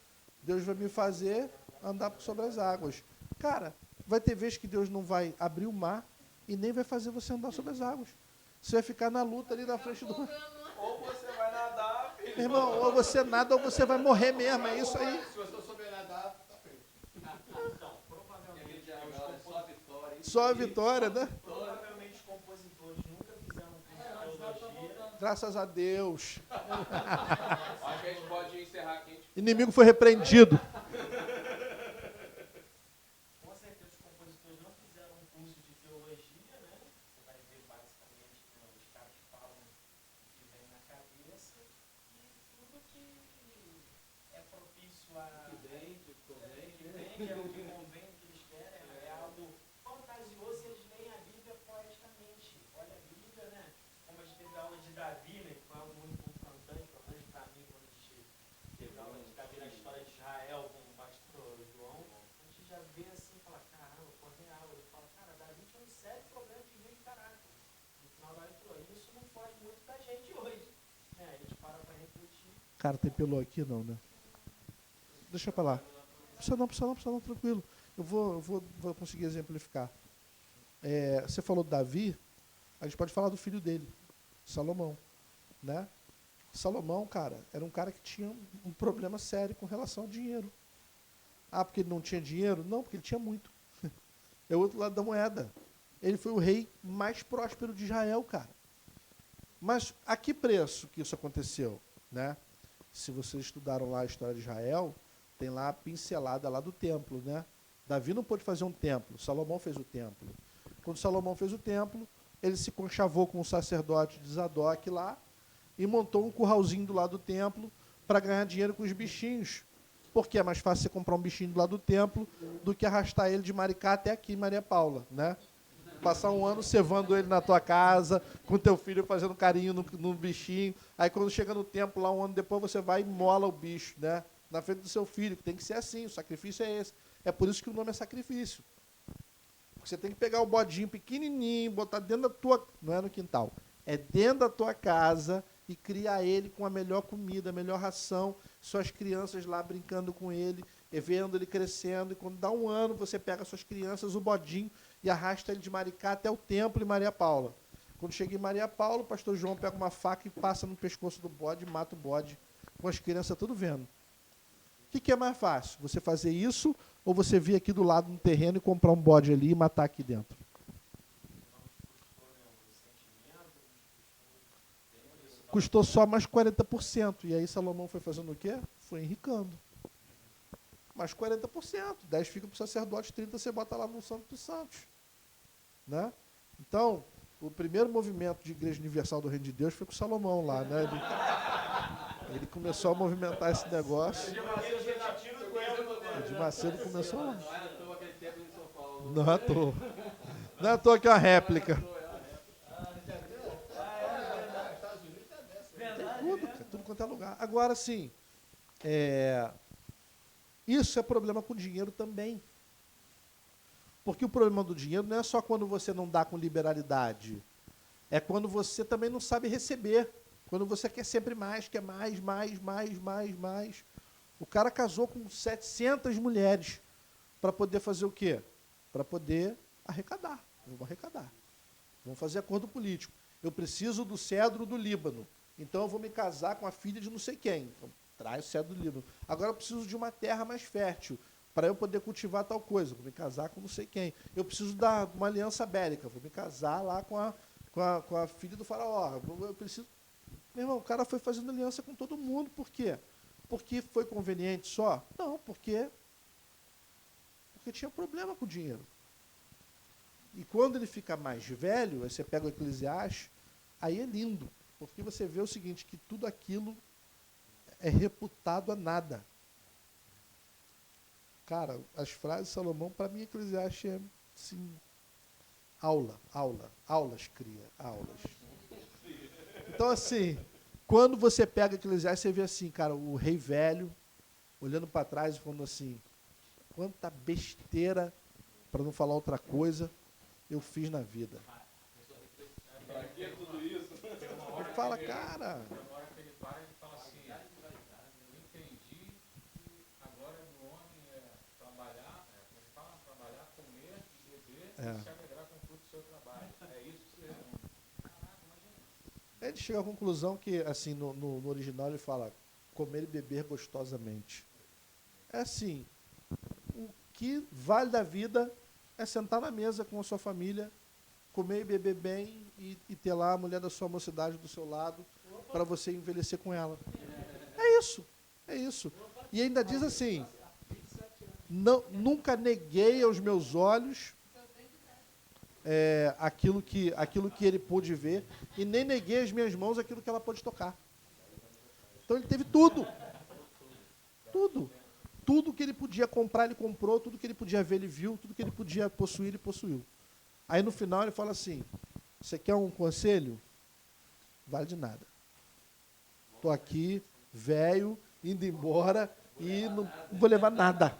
Deus vai me fazer andar sobre as águas. Cara, vai ter vezes que Deus não vai abrir o mar e nem vai fazer você andar sobre as águas. Você vai ficar na luta ali na frente do mar. Ou você vai nadar, filho. Meu irmão, ou você nada ou você vai morrer mesmo, é isso aí. Se você não souber nadar, tá feito. Então, provavelmente, Só a vitória, né? provavelmente os compositores nunca fizeram um curso de teologia. Graças a Deus. Acho que a gente pode encerrar aqui. Inimigo foi repreendido. Com certeza os compositores não fizeram um curso de teologia, né? Você vai ver basicamente, né, os caras falam o que vem na cabeça e tudo que é propício a... que vem, que é o que convém, o que eles querem, é algo fantasioso e eles leem a Bíblia poeticamente. Olha a Bíblia, né? Como a gente teve a aula de Davi, né? Que foi algo muito confrontante, pelo menos para mim, quando a gente teve a aula de Davi na história de Israel com o pastor João, a gente já vê assim e fala, caramba, pô, real. Ele fala, cara, Davi tinha um sério problema de desvio de caráter. No final da hora ele falou, isso não foge muito da gente hoje. Né? A gente para refletir. Cara, tem pelo aqui não, né? Deixa pra lá. Precisa não, tranquilo. Eu vou conseguir exemplificar. Você falou do Davi, a gente pode falar do filho dele, Salomão, né? Salomão, cara, era um cara que tinha um problema sério com relação ao dinheiro. Ah, porque ele não tinha dinheiro? Não, porque ele tinha muito. É o outro lado da moeda. Ele foi o rei mais próspero de Israel, cara. Mas a que preço que isso aconteceu, né? Se vocês estudaram lá a história de Israel, tem lá a pincelada lá do templo, né? Davi não pôde fazer um templo, Salomão fez o templo. Quando Salomão fez o templo, ele se conchavou com o sacerdote de Zadok lá e montou um curralzinho do lado do templo para ganhar dinheiro com os bichinhos. Porque é mais fácil você comprar um bichinho do lado do templo do que arrastar ele de Maricá até aqui, Maria Paula, né? Passar um ano cevando ele na tua casa, com teu filho fazendo carinho no bichinho. Aí quando chega no templo, lá um ano depois, você vai e mola o bicho, né? Na frente do seu filho, que tem que ser assim, o sacrifício é esse. É por isso que o nome é sacrifício. Você tem que pegar o bodinho pequenininho, botar dentro da tua... Não é no quintal. É dentro da tua casa e criar ele com a melhor comida, a melhor ração, suas crianças lá brincando com ele, e vendo ele crescendo. E quando dá um ano, você pega suas crianças, o bodinho, e arrasta ele de Maricá até o templo em Maria Paula. Quando chega em Maria Paula, o pastor João pega uma faca e passa no pescoço do bode, mata o bode, com as crianças tudo vendo. O que é mais fácil? Você fazer isso ou você vir aqui do lado no terreno e comprar um bode ali e matar aqui dentro? Custou só mais 40%. E aí Salomão foi fazendo o quê? Foi enricando. Mais 40%. 10 fica para o sacerdote, 30 você bota lá no Santo dos Santos. Né? Então, o primeiro movimento de Igreja Universal do Reino de Deus foi com Salomão lá. Né? Ele começou a movimentar esse negócio. De Macedo começou lá. Não era à toa aquele tempo em São Paulo. Não é à toa. Não é à toa que é uma réplica. Tudo, cara, tudo quanto é lugar. Agora, sim, isso é problema com dinheiro também. Porque o problema do dinheiro não é só quando você não dá com liberalidade. É quando você também não sabe receber. Quando você quer sempre mais, quer mais. O cara casou com 700 mulheres para poder fazer o quê? Para poder arrecadar. Vamos arrecadar. Vamos fazer acordo político. Eu preciso do cedro do Líbano. Então eu vou me casar com a filha de não sei quem. Então, traz o cedro do Líbano. Agora eu preciso de uma terra mais fértil para eu poder cultivar tal coisa. Vou me casar com não sei quem. Eu preciso de uma aliança bélica. Vou me casar lá com a filha do faraó. Eu preciso... Meu irmão, o cara foi fazendo aliança com todo mundo. Por quê? Porque foi conveniente só? Não, porque tinha problema com o dinheiro. E quando ele fica mais velho, aí você pega o Eclesiastes, aí é lindo. Porque você vê o seguinte, que tudo aquilo é reputado a nada. Cara, as frases de Salomão, para mim, Eclesiastes é, assim, aulas cria, aulas. Então, assim, quando você pega Eclesiastes, você vê assim, cara, o rei velho, olhando para trás e falando assim, quanta besteira, para não falar outra coisa, eu fiz na vida. Pra que tudo isso? Ele fala, cara... Tem uma hora que ele para e fala assim, eu entendi que agora se alegrar com o fruto do seu trabalho. É isso que você... Caraca, imagina. Ele chega à conclusão que, assim, no original ele fala comer e beber gostosamente. É assim, o que vale da vida é sentar na mesa com a sua família, comer e beber bem e ter lá a mulher da sua mocidade do seu lado para você envelhecer com ela. É isso, é isso. E ainda diz assim, nunca neguei aos meus olhos aquilo que ele pôde ver e nem neguei às minhas mãos aquilo que ela pôde tocar. Então ele teve tudo. Tudo. Tudo que ele podia comprar, ele comprou. Tudo que ele podia ver, ele viu. Tudo que ele podia possuir, ele possuiu. Aí no final ele fala assim, você quer um conselho? Vale de nada. Estou aqui, velho, indo embora e não vou levar nada.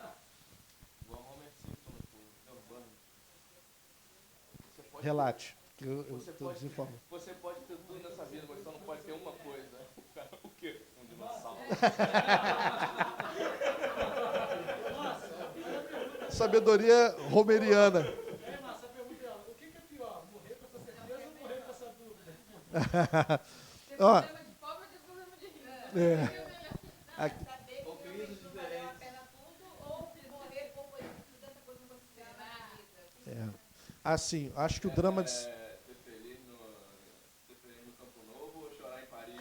Relate, que eu estou desinformado. Você pode ter tudo nessa vida, mas só não pode ter uma coisa. O quê? Um dinossauro. Sabedoria romeriana. Márcio, a pergunta é, o que é pior? Morrer com essa certeza ou morrer com essa dúvida? Tem Ó, problema de pobre ou tem problema de rico? Aqui. Saber que realmente não valeu a pena tudo ou morrer por coisa que tanta coisa não considera na vida. Assim, acho que o drama de... Ser feliz no Campo Novo ou chorar em Paris?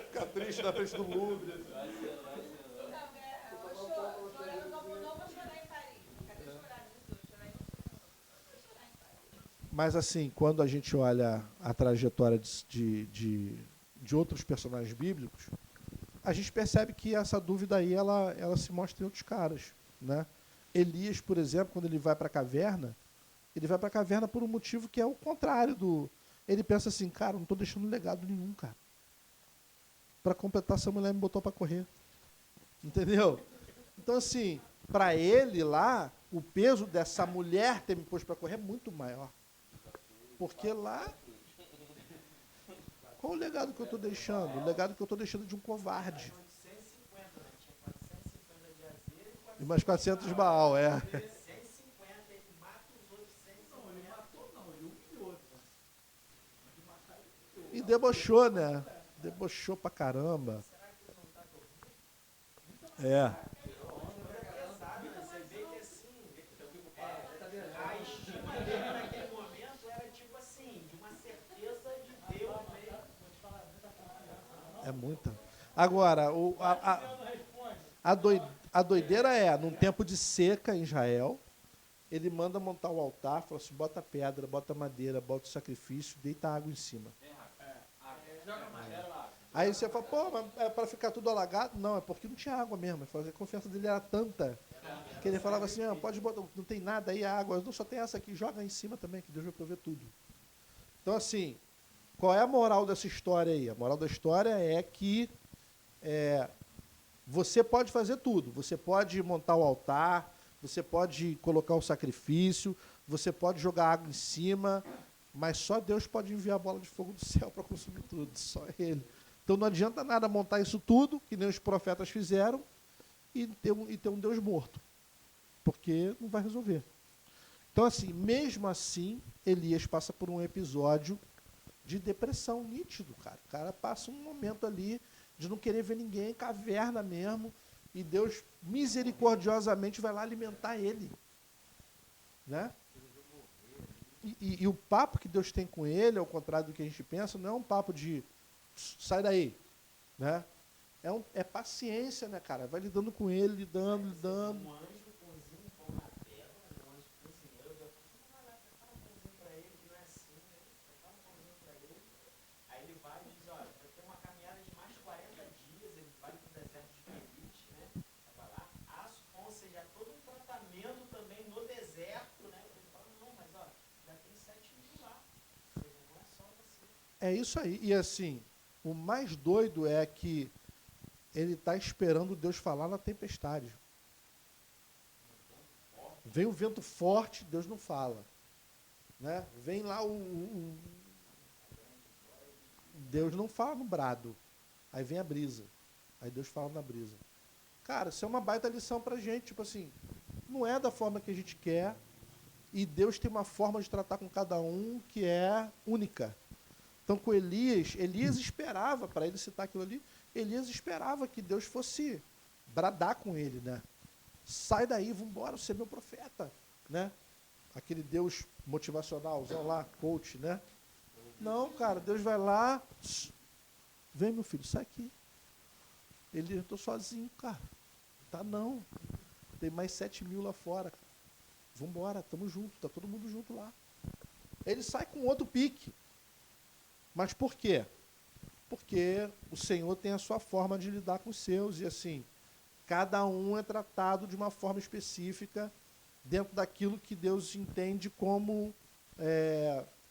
Ficar triste na frente do Louvre. Chorar no Campo Novo ou chorar em Paris? Cadê chorar nisso? Chorar em Paris. Mas assim, quando a gente olha a trajetória de outros personagens bíblicos, a gente percebe que essa dúvida aí, ela se mostra em outros caras, né? Elias, por exemplo, quando ele vai para a caverna, ele vai para a caverna por um motivo que é o contrário do... Ele pensa assim, cara, não estou deixando legado nenhum, cara. Para completar, essa mulher me botou para correr. Entendeu? Então, assim, para ele lá, o peso dessa mulher ter me posto para correr é muito maior. Porque lá... Qual o legado que eu estou deixando? O legado que eu estou deixando é de um covarde. E mais 400 Baal, é. 150, ele mata os outros 150. Não, ele matou não, ele humilhou. E debochou, né? Debochou pra caramba. É. Você vê que assim, a estima dele naquele momento era tipo assim, de uma certeza de Deus mesmo. Vou te falar, muita confiança. É muita. Agora, a doideira é, num tempo de seca em Israel, ele manda montar o altar, fala assim, bota pedra, bota madeira, bota o sacrifício, deita água em cima. Aí você fala, pô, mas é para ficar tudo alagado? Não, é porque não tinha água mesmo. A confiança dele era tanta que ele falava assim, pode botar, não tem nada aí, a água, não, só tem essa aqui, joga em cima também, que Deus vai prover tudo. Então, assim, qual é a moral dessa história aí? A moral da história é que você pode fazer tudo. Você pode montar o altar, você pode colocar o sacrifício, você pode jogar água em cima, mas só Deus pode enviar a bola de fogo do céu para consumir tudo, só Ele. Então não adianta nada montar isso tudo, que nem os profetas fizeram, e ter um Deus morto, porque não vai resolver. Então, assim, mesmo assim, Elias passa por um episódio de depressão nítido, cara. O cara passa um momento ali de não querer ver ninguém, caverna mesmo, e Deus misericordiosamente vai lá alimentar ele. Né? E o papo que Deus tem com ele, ao contrário do que a gente pensa, não é um papo de sai daí. Né? É paciência, né, cara? Vai lidando com ele, lidando. Um anjo cozinha um pão na terra, um anjo cozinheiro, Deus fala, você não vai lá, prepara um pãozinho para ele, que não é assim, né? Prepara um pãozinho para ele. Aí ele vai e diz, olha, vai ter uma caminhada de mais de 40 dias, ele vai para o deserto de Berit, né? Vai lá, ou seja, todo um tratamento também no deserto, né? Ele fala, não, mas ó, já tem 7.000 lá. Ou seja, não é só você. É isso aí. E assim, o mais doido é que ele está esperando Deus falar na tempestade. Vem o vento forte, Deus não fala. Né? Vem lá Deus não fala no brado. Aí vem a brisa. Aí Deus fala na brisa. Cara, isso é uma baita lição pra gente. Tipo assim, não é da forma que a gente quer, e Deus tem uma forma de tratar com cada um que é única. Então, com Elias esperava, para ele citar aquilo ali, Elias esperava que Deus fosse bradar com ele, né? Sai daí, vamos embora, você é meu profeta, né? Aquele Deus motivacionalzão lá, coach, né? Não, cara, Deus vai lá, vem, meu filho, sai aqui. Ele, eu estou sozinho, cara. Tá não. Tem mais 7.000 lá fora, cara. Vamos embora, estamos juntos, está todo mundo junto lá. Ele sai com outro pique. Mas por quê? Porque o Senhor tem a sua forma de lidar com os seus, e assim, cada um é tratado de uma forma específica dentro daquilo que Deus entende como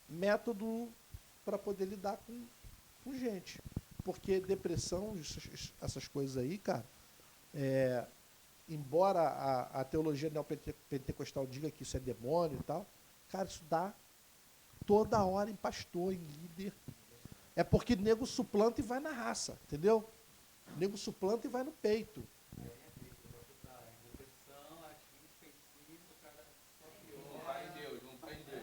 método para poder lidar com gente. Porque depressão, essas coisas aí, cara, embora a teologia neopentecostal diga que isso é demônio e tal, cara, isso dá toda hora em pastor, em líder. É porque nego suplanta e vai na raça, entendeu? Nego suplanta e vai no peito. Não vai em Deus, não vai em Deus.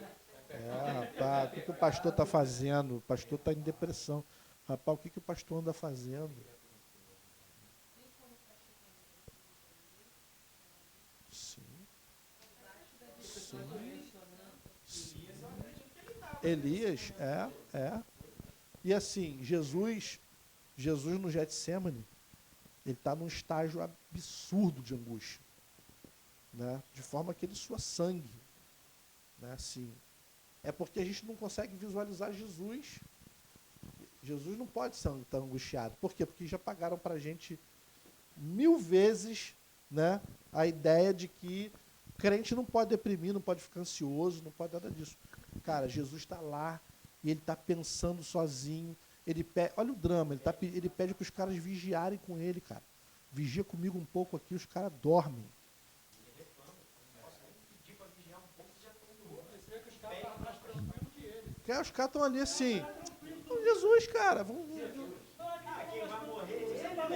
Rapaz, o que o pastor está fazendo? O pastor está em depressão. Rapaz, o que o pastor anda fazendo? Sim. Sim. Elias, E assim, Jesus no Getsemane, ele está num estágio absurdo de angústia, né? De forma que ele sua sangue, né? Assim, é porque a gente não consegue visualizar Jesus. Jesus não pode ser tão angustiado. Por quê? Porque já pagaram para a gente 1000 vezes, né, a ideia de que crente não pode deprimir, não pode ficar ansioso, não pode nada disso. Cara, Jesus está lá e ele está pensando sozinho. Olha o drama, ele pede para os caras vigiarem com ele, cara. Vigia comigo um pouco aqui, os caras dormem. Os caras estão ali assim, Jesus, cara, vamos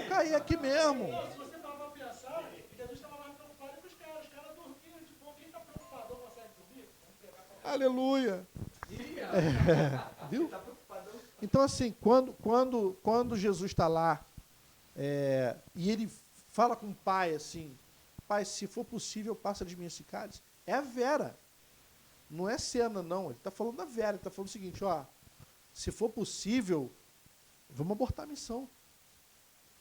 cair aqui mesmo. Se você parar para pensar, Jesus estava mais preocupado com os caras. Os caras dormiam de boa. Quem está preocupado? Não consegue dormir? Aleluia. Viu? Então, assim, quando Jesus está lá, e ele fala com o pai assim, pai, se for possível, passa de mim esse cálice. É a Vera. Não é cena, não. Ele está falando da Vera. Ele está falando o seguinte, ó, se for possível, vamos abortar a missão.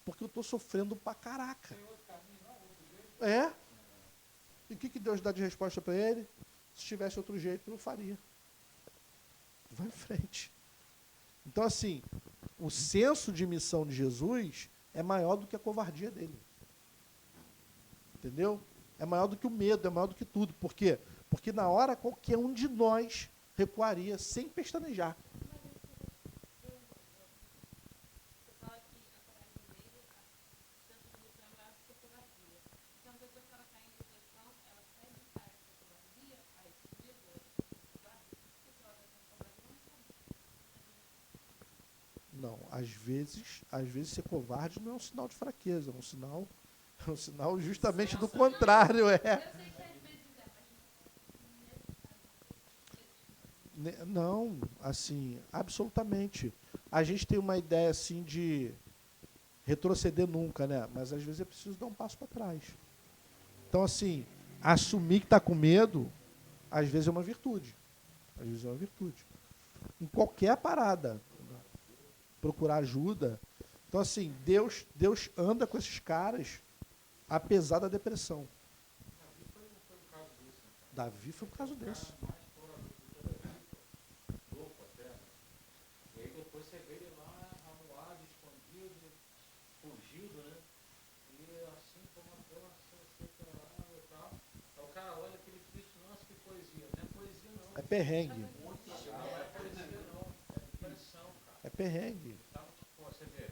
Porque eu estou sofrendo pra caraca. E o que Deus dá de resposta para ele? Se tivesse outro jeito, eu faria. Vai em frente. Então, assim, o senso de missão de Jesus é maior do que a covardia dele. Entendeu? É maior do que o medo, é maior do que tudo. Por quê? Porque na hora qualquer um de nós recuaria sem pestanejar. Não, às vezes ser covarde não é um sinal de fraqueza, é um sinal justamente do contrário, Não, assim, absolutamente. A gente tem uma ideia assim de retroceder nunca, né? Mas às vezes é preciso dar um passo para trás. Então, assim, assumir que está com medo, às vezes é uma virtude. Às vezes é uma virtude. Em qualquer parada. Procurar ajuda. Então, assim, Deus anda com esses caras apesar da depressão. Davi foi um caso desse. E aí depois você vê ele lá, amuado, escondido, fugido, né? E assim, como uma separada e tal. Aí o cara olha aquele texto, nossa, que poesia. Não é poesia, não. É perrengue. Não é poesia, não. É depressão, cara. É perrengue. Então, pô, você vê.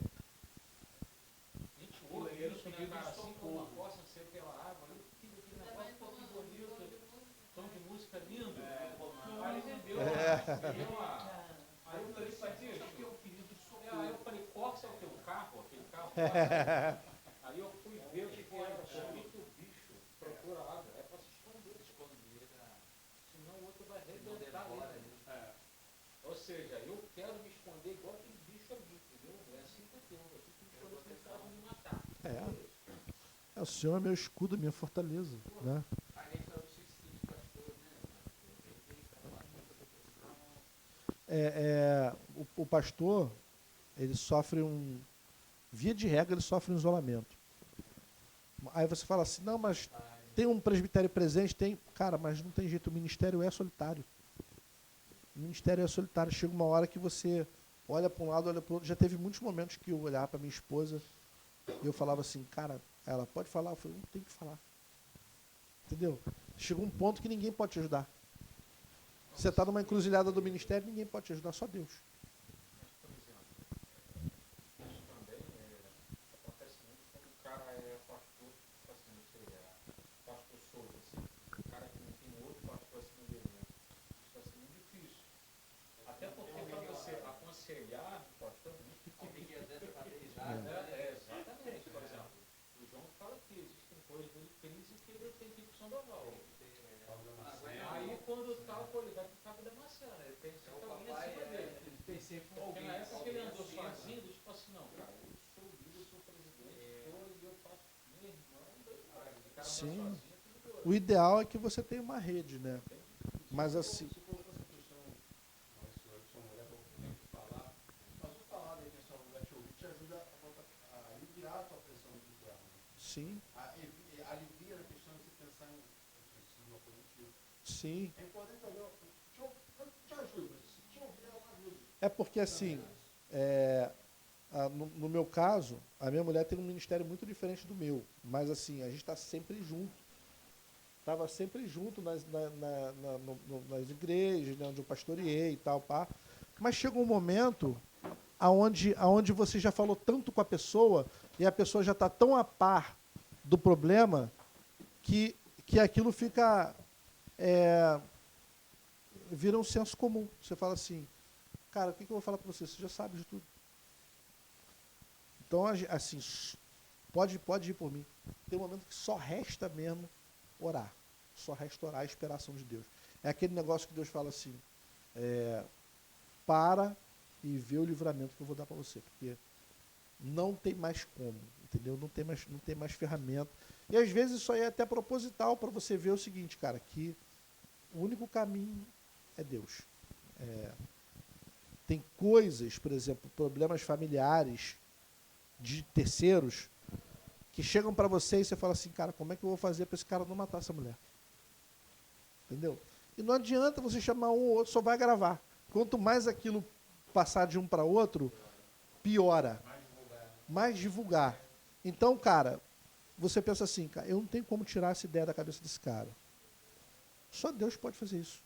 Gente, ouve isso, né, cara? Assim como uma costa ser pela água, ali, que negócio, pô, que bonito. Tom de música lindo. Aí entendeu? Aí eu falei, Patrícia, o que eu queria do som? Aí eu falei, Corsa é o teu carro? Aquele carro? Aí eu fui ver o que era escrito, bicho, procura lá, é pra seja, eu quero me esconder igual aquele bicho ali, entendeu? É assim que eu tenho. Eu fico me escondendo porque eles podem me matar. O Senhor é meu escudo, minha fortaleza, né? A gente não precisa de pastor, né? O pastor, ele sofre via de regra, ele sofre um isolamento. Aí você fala assim, não, mas tem um presbitério presente, tem. Cara, mas não tem jeito, o ministério é solitário. O ministério é solitário. Chega uma hora que você olha para um lado, olha para o outro. Já teve muitos momentos que eu olhava para minha esposa e eu falava assim, cara, ela pode falar? Eu falei, não tem que falar. Entendeu? Chegou um ponto que ninguém pode te ajudar. Você está numa encruzilhada do ministério, ninguém pode te ajudar, só Deus. Mas, por exemplo, isso também acontece muito quando o cara é pastor, tipo assim, não sei, pastor solto, assim, o cara que não tem outro pastor acima dele, né? Isso vai ser muito difícil. Até porque para você aconselhar o pastor é muito difícil. Exatamente, por exemplo, o João fala que existem coisas dele crise que ele tem que ir para o São Doval. Aí quando tal, pô, ele vai pro cabo da maçã, né? Ele tem sempre alguém acima dele. Tem sempre Porque alguém. na época que ele andou sozinho, ele tipo assim, não, cara, eu sou líder, eu sou presidente, e eu faço minha irmã, o cara Sim. andar sozinho é tudo doido. O ideal é que você tenha uma rede, né? Mas assim, Se for essa questão, sua mulher tem que falar, mas o falar daí que a sua mulher te ouvir te ajuda a aliviar a tua pressão de guerra. sim, Alivia a questão de você pensar em uma positivo. sim. É importante olhar, te ajuda, mas se te ouvir, ela ajuda. É porque assim, no meu caso, a minha mulher tem um ministério muito diferente do meu. Mas assim, a gente está sempre junto. Estava sempre junto nas igrejas, né, onde eu pastoreei e tal, pá. Mas chega um momento aonde você já falou tanto com a pessoa e a pessoa já está tão a par do problema que aquilo vira um senso comum. Você fala assim, cara, o que eu vou falar para você? Você já sabe de tudo. Então, assim, pode ir por mim. Tem um momento que só resta mesmo orar. Só resta orar e esperar a ação de Deus. É aquele negócio que Deus fala assim, para e vê o livramento que eu vou dar para você, porque não tem mais como, entendeu? Não tem mais ferramenta. E às vezes isso aí é até proposital para você ver o seguinte, cara, que o único caminho é Deus. Tem coisas, por exemplo, problemas familiares de terceiros que chegam para você e você fala assim, cara, como é que eu vou fazer para esse cara não matar essa mulher? Entendeu? E não adianta você chamar um ou outro, só vai agravar. Quanto mais aquilo passar de um para outro, piora. Mais divulgar. Então, cara, você pensa assim, cara, eu não tenho como tirar essa ideia da cabeça desse cara. Só Deus pode fazer isso.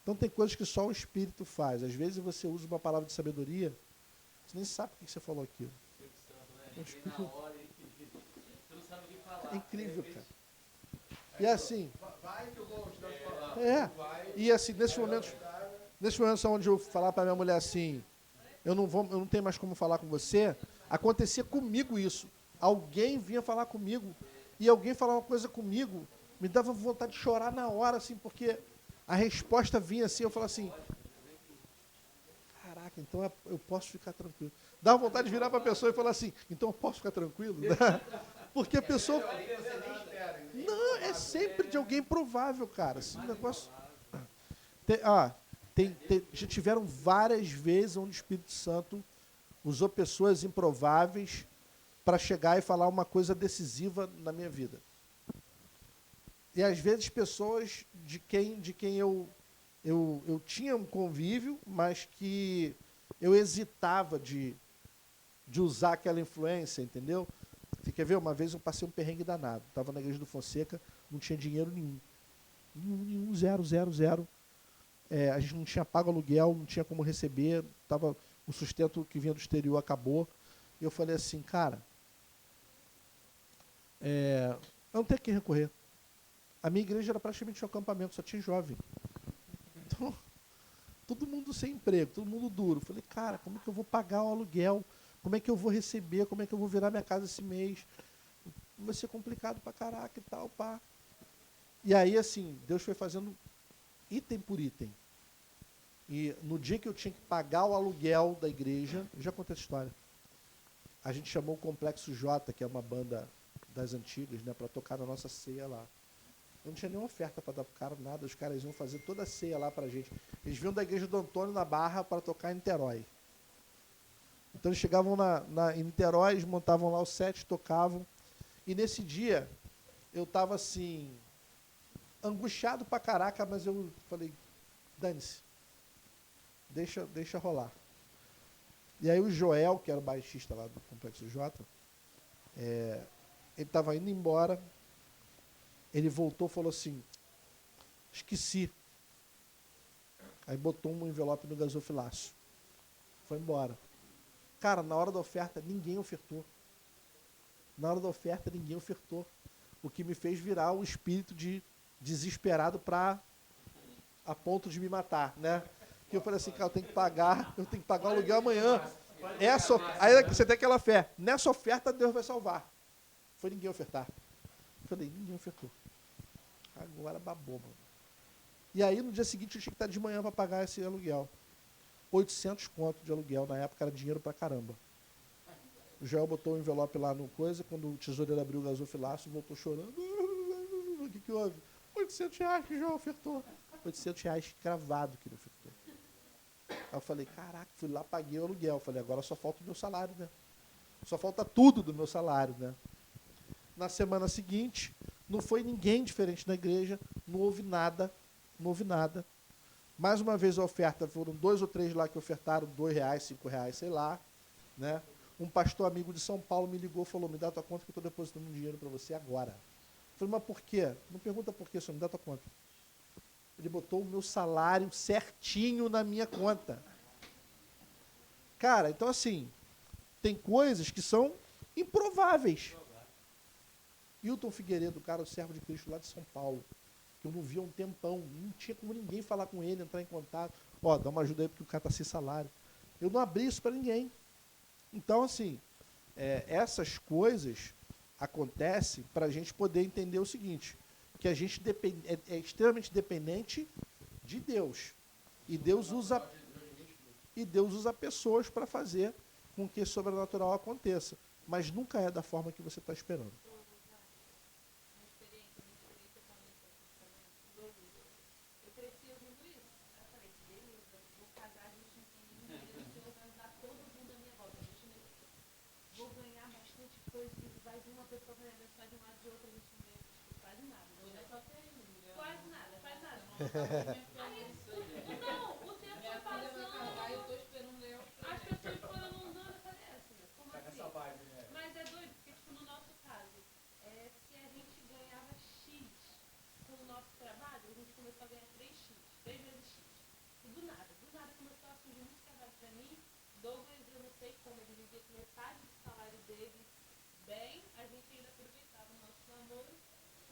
Então tem coisas que só o Espírito faz. Às vezes você usa uma palavra de sabedoria, você nem sabe por que você falou aquilo. É incrível, cara. E assim. Vai que eu vou ajudar a falar. E assim, nesses momentos onde eu falar para minha mulher assim, eu não tenho mais como falar com você, acontecia comigo isso. Alguém vinha falar comigo e alguém falar uma coisa comigo, me dava vontade de chorar na hora, assim, porque a resposta vinha assim, eu falava assim, caraca, então eu posso ficar tranquilo. Dava vontade de virar para a pessoa e falar assim, então eu posso ficar tranquilo? Porque a pessoa... Não, é sempre de alguém provável, cara. Esse negócio... Já tiveram várias vezes onde o Espírito Santo usou pessoas improváveis para chegar e falar uma coisa decisiva na minha vida. E às vezes pessoas de quem eu tinha um convívio, mas que eu hesitava de usar aquela influência, entendeu? Você quer ver? Uma vez eu passei um perrengue danado. Estava na igreja do Fonseca, não tinha dinheiro nenhum. Nenhum, zero. A gente não tinha pago aluguel, não tinha como receber, o sustento que vinha do exterior acabou. E eu falei assim, cara, eu não tenho a quem recorrer. A minha igreja era praticamente um acampamento, só tinha jovem. Então, todo mundo sem emprego, todo mundo duro. Eu falei, cara, como é que eu vou pagar o aluguel? Como é que eu vou receber? Como é que eu vou virar minha casa esse mês? Vai ser complicado pra caraca e tal, pá. E aí, assim, Deus foi fazendo item por item. E no dia que eu tinha que pagar o aluguel da igreja, eu já contei essa história. A gente chamou o Complexo J, que é uma banda das antigas, né, para tocar na nossa ceia lá. Eu não tinha nenhuma oferta para dar pro cara, nada. Os caras iam fazer toda a ceia lá pra gente. Eles vinham da igreja do Antônio na Barra para tocar em Niterói. Então eles chegavam em Niterói, eles montavam lá o set, tocavam. E nesse dia, eu estava assim, angustiado pra caraca, mas eu falei, dane-se, deixa rolar. E aí o Joel, que era o baixista lá do Complexo J, ele estava indo embora, ele voltou e falou assim, esqueci. Aí botou um envelope no gasofilácio. Foi embora. Cara, na hora da oferta, ninguém ofertou. Na hora da oferta, ninguém ofertou. O que me fez virar o espírito de desesperado a ponto de me matar, né? Que eu falei assim, cara, eu tenho que pagar o aluguel amanhã. Aí você tem aquela fé. Nessa oferta, Deus vai salvar. Foi ninguém ofertar. Eu falei, ninguém ofertou. Agora babou, mano. E aí, no dia seguinte, eu tinha que estar de manhã para pagar esse aluguel. 800 conto de aluguel, na época era dinheiro pra caramba. O Joel botou o envelope lá no coisa, quando o tesoureiro abriu o gasofilácio, voltou chorando. O que houve? 800 reais que o Joel ofertou. 800 reais cravado que ele ofertou. Aí eu falei, caraca, fui lá, paguei o aluguel. Falei, agora só falta o meu salário, né? Só falta tudo do meu salário, né? Na semana seguinte, não foi ninguém diferente na igreja, não houve nada. Mais uma vez a oferta, foram 2 ou 3 lá que ofertaram R$2, R$5, sei lá, né? Um pastor amigo de São Paulo me ligou e falou, me dá tua conta que eu estou depositando um dinheiro para você agora. Eu falei, mas por quê? Não pergunta por quê, senhor, me dá tua conta. Ele botou o meu salário certinho na minha conta. Cara, então assim, tem coisas que são improváveis. Hilton Figueiredo, cara, o servo de Cristo lá de São Paulo, que eu não via há um tempão, não tinha como ninguém falar com ele, entrar em contato. Ó, dá uma ajuda aí porque o cara está sem salário. Eu não abri isso para ninguém. Então, assim, essas coisas acontecem para a gente poder entender o seguinte, que a gente é extremamente dependente de Deus. E Deus usa pessoas para fazer com que o sobrenatural aconteça. Mas nunca é da forma que você está esperando. Eu cresci ouvindo isso. Eu falei, beleza, vou casar, a gente não tem nenhum dinheiro, eu vou ajudar todo mundo à minha volta. Vou ganhar bastante coisa, e vai vir uma pessoa para me abençoar de um lado de outro, a gente não ganha quase nada. Hoje é só ter quase nada, faz nada. Aí, não, o tempo foi passando, eu tô esperando eu. As pessoas foram usando, eu falei, como assim? Mas é doido, porque tipo, no nosso caso, se a gente ganhava X com o nosso trabalho, a gente começou a ganhar 3x, 3 vezes X. E do nada começou a surgir muito trabalho para mim. Douglas, eu não sei como, ele vivia com metade do salário dele bem, a gente ainda aproveitava o nosso namoro,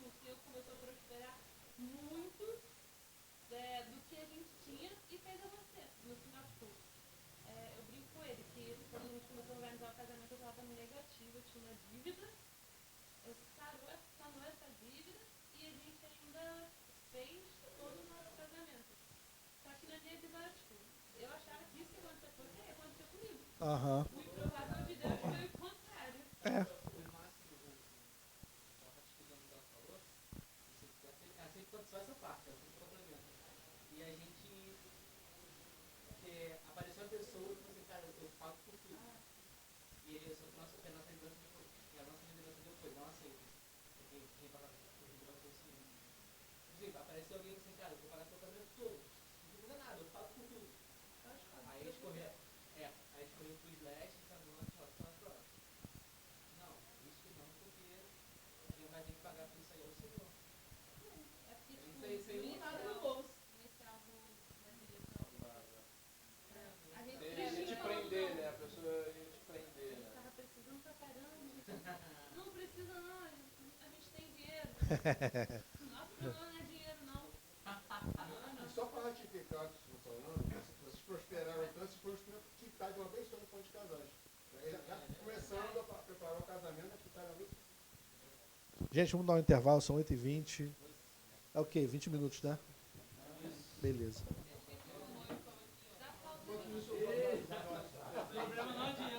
o Senhor começou a prosperar muito do que a gente tinha e fez acontecer. No final, tipo, eu brinco com ele que quando a gente começou a organizar o casamento, eu estava negativa, eu tinha uma dívida, eu sanou essa dívida e a gente ainda fez todo o nosso casamento. Só que na minha visão, tipo, eu achava que isso ia acontecer com você, ia acontecer comigo. Aham. O improvável de Deus foi o contrário. Só essa parte, eu fiz complemento. E a gente apareceu uma pessoa e falou assim, cara, eu pago por tudo. E ele, a nossa liderança depois, não aceita. Quem paga por tudo é o Senhor. Apareceu alguém e falou assim, cara, eu vou pagar seu casamento todo. Não precisa nada, eu pago por tudo. Aí a gente correu pro Slash, Savante, Rota, não, isso não, porque quem vai ter que pagar por isso aí é o Senhor. Sem um nada no bolso. Nesse algo da direção. A gente Ele ia te prender, né? A pessoa ia te prender, né? estava precisando pra caramba. Não precisa não, a gente tem dinheiro. Nosso problema não é dinheiro não. E só para ratificar o que vocês estão falando, vocês prosperaram tanto, vocês foram quitar de uma vez só no plano de casais. Já começando a preparar o casamento, a quitar de uma vez. Gente, vamos dar um intervalo, são 8h20. É o quê? 20 minutos, né? Beleza. enquanto isso eu vou O problema não é dinheiro.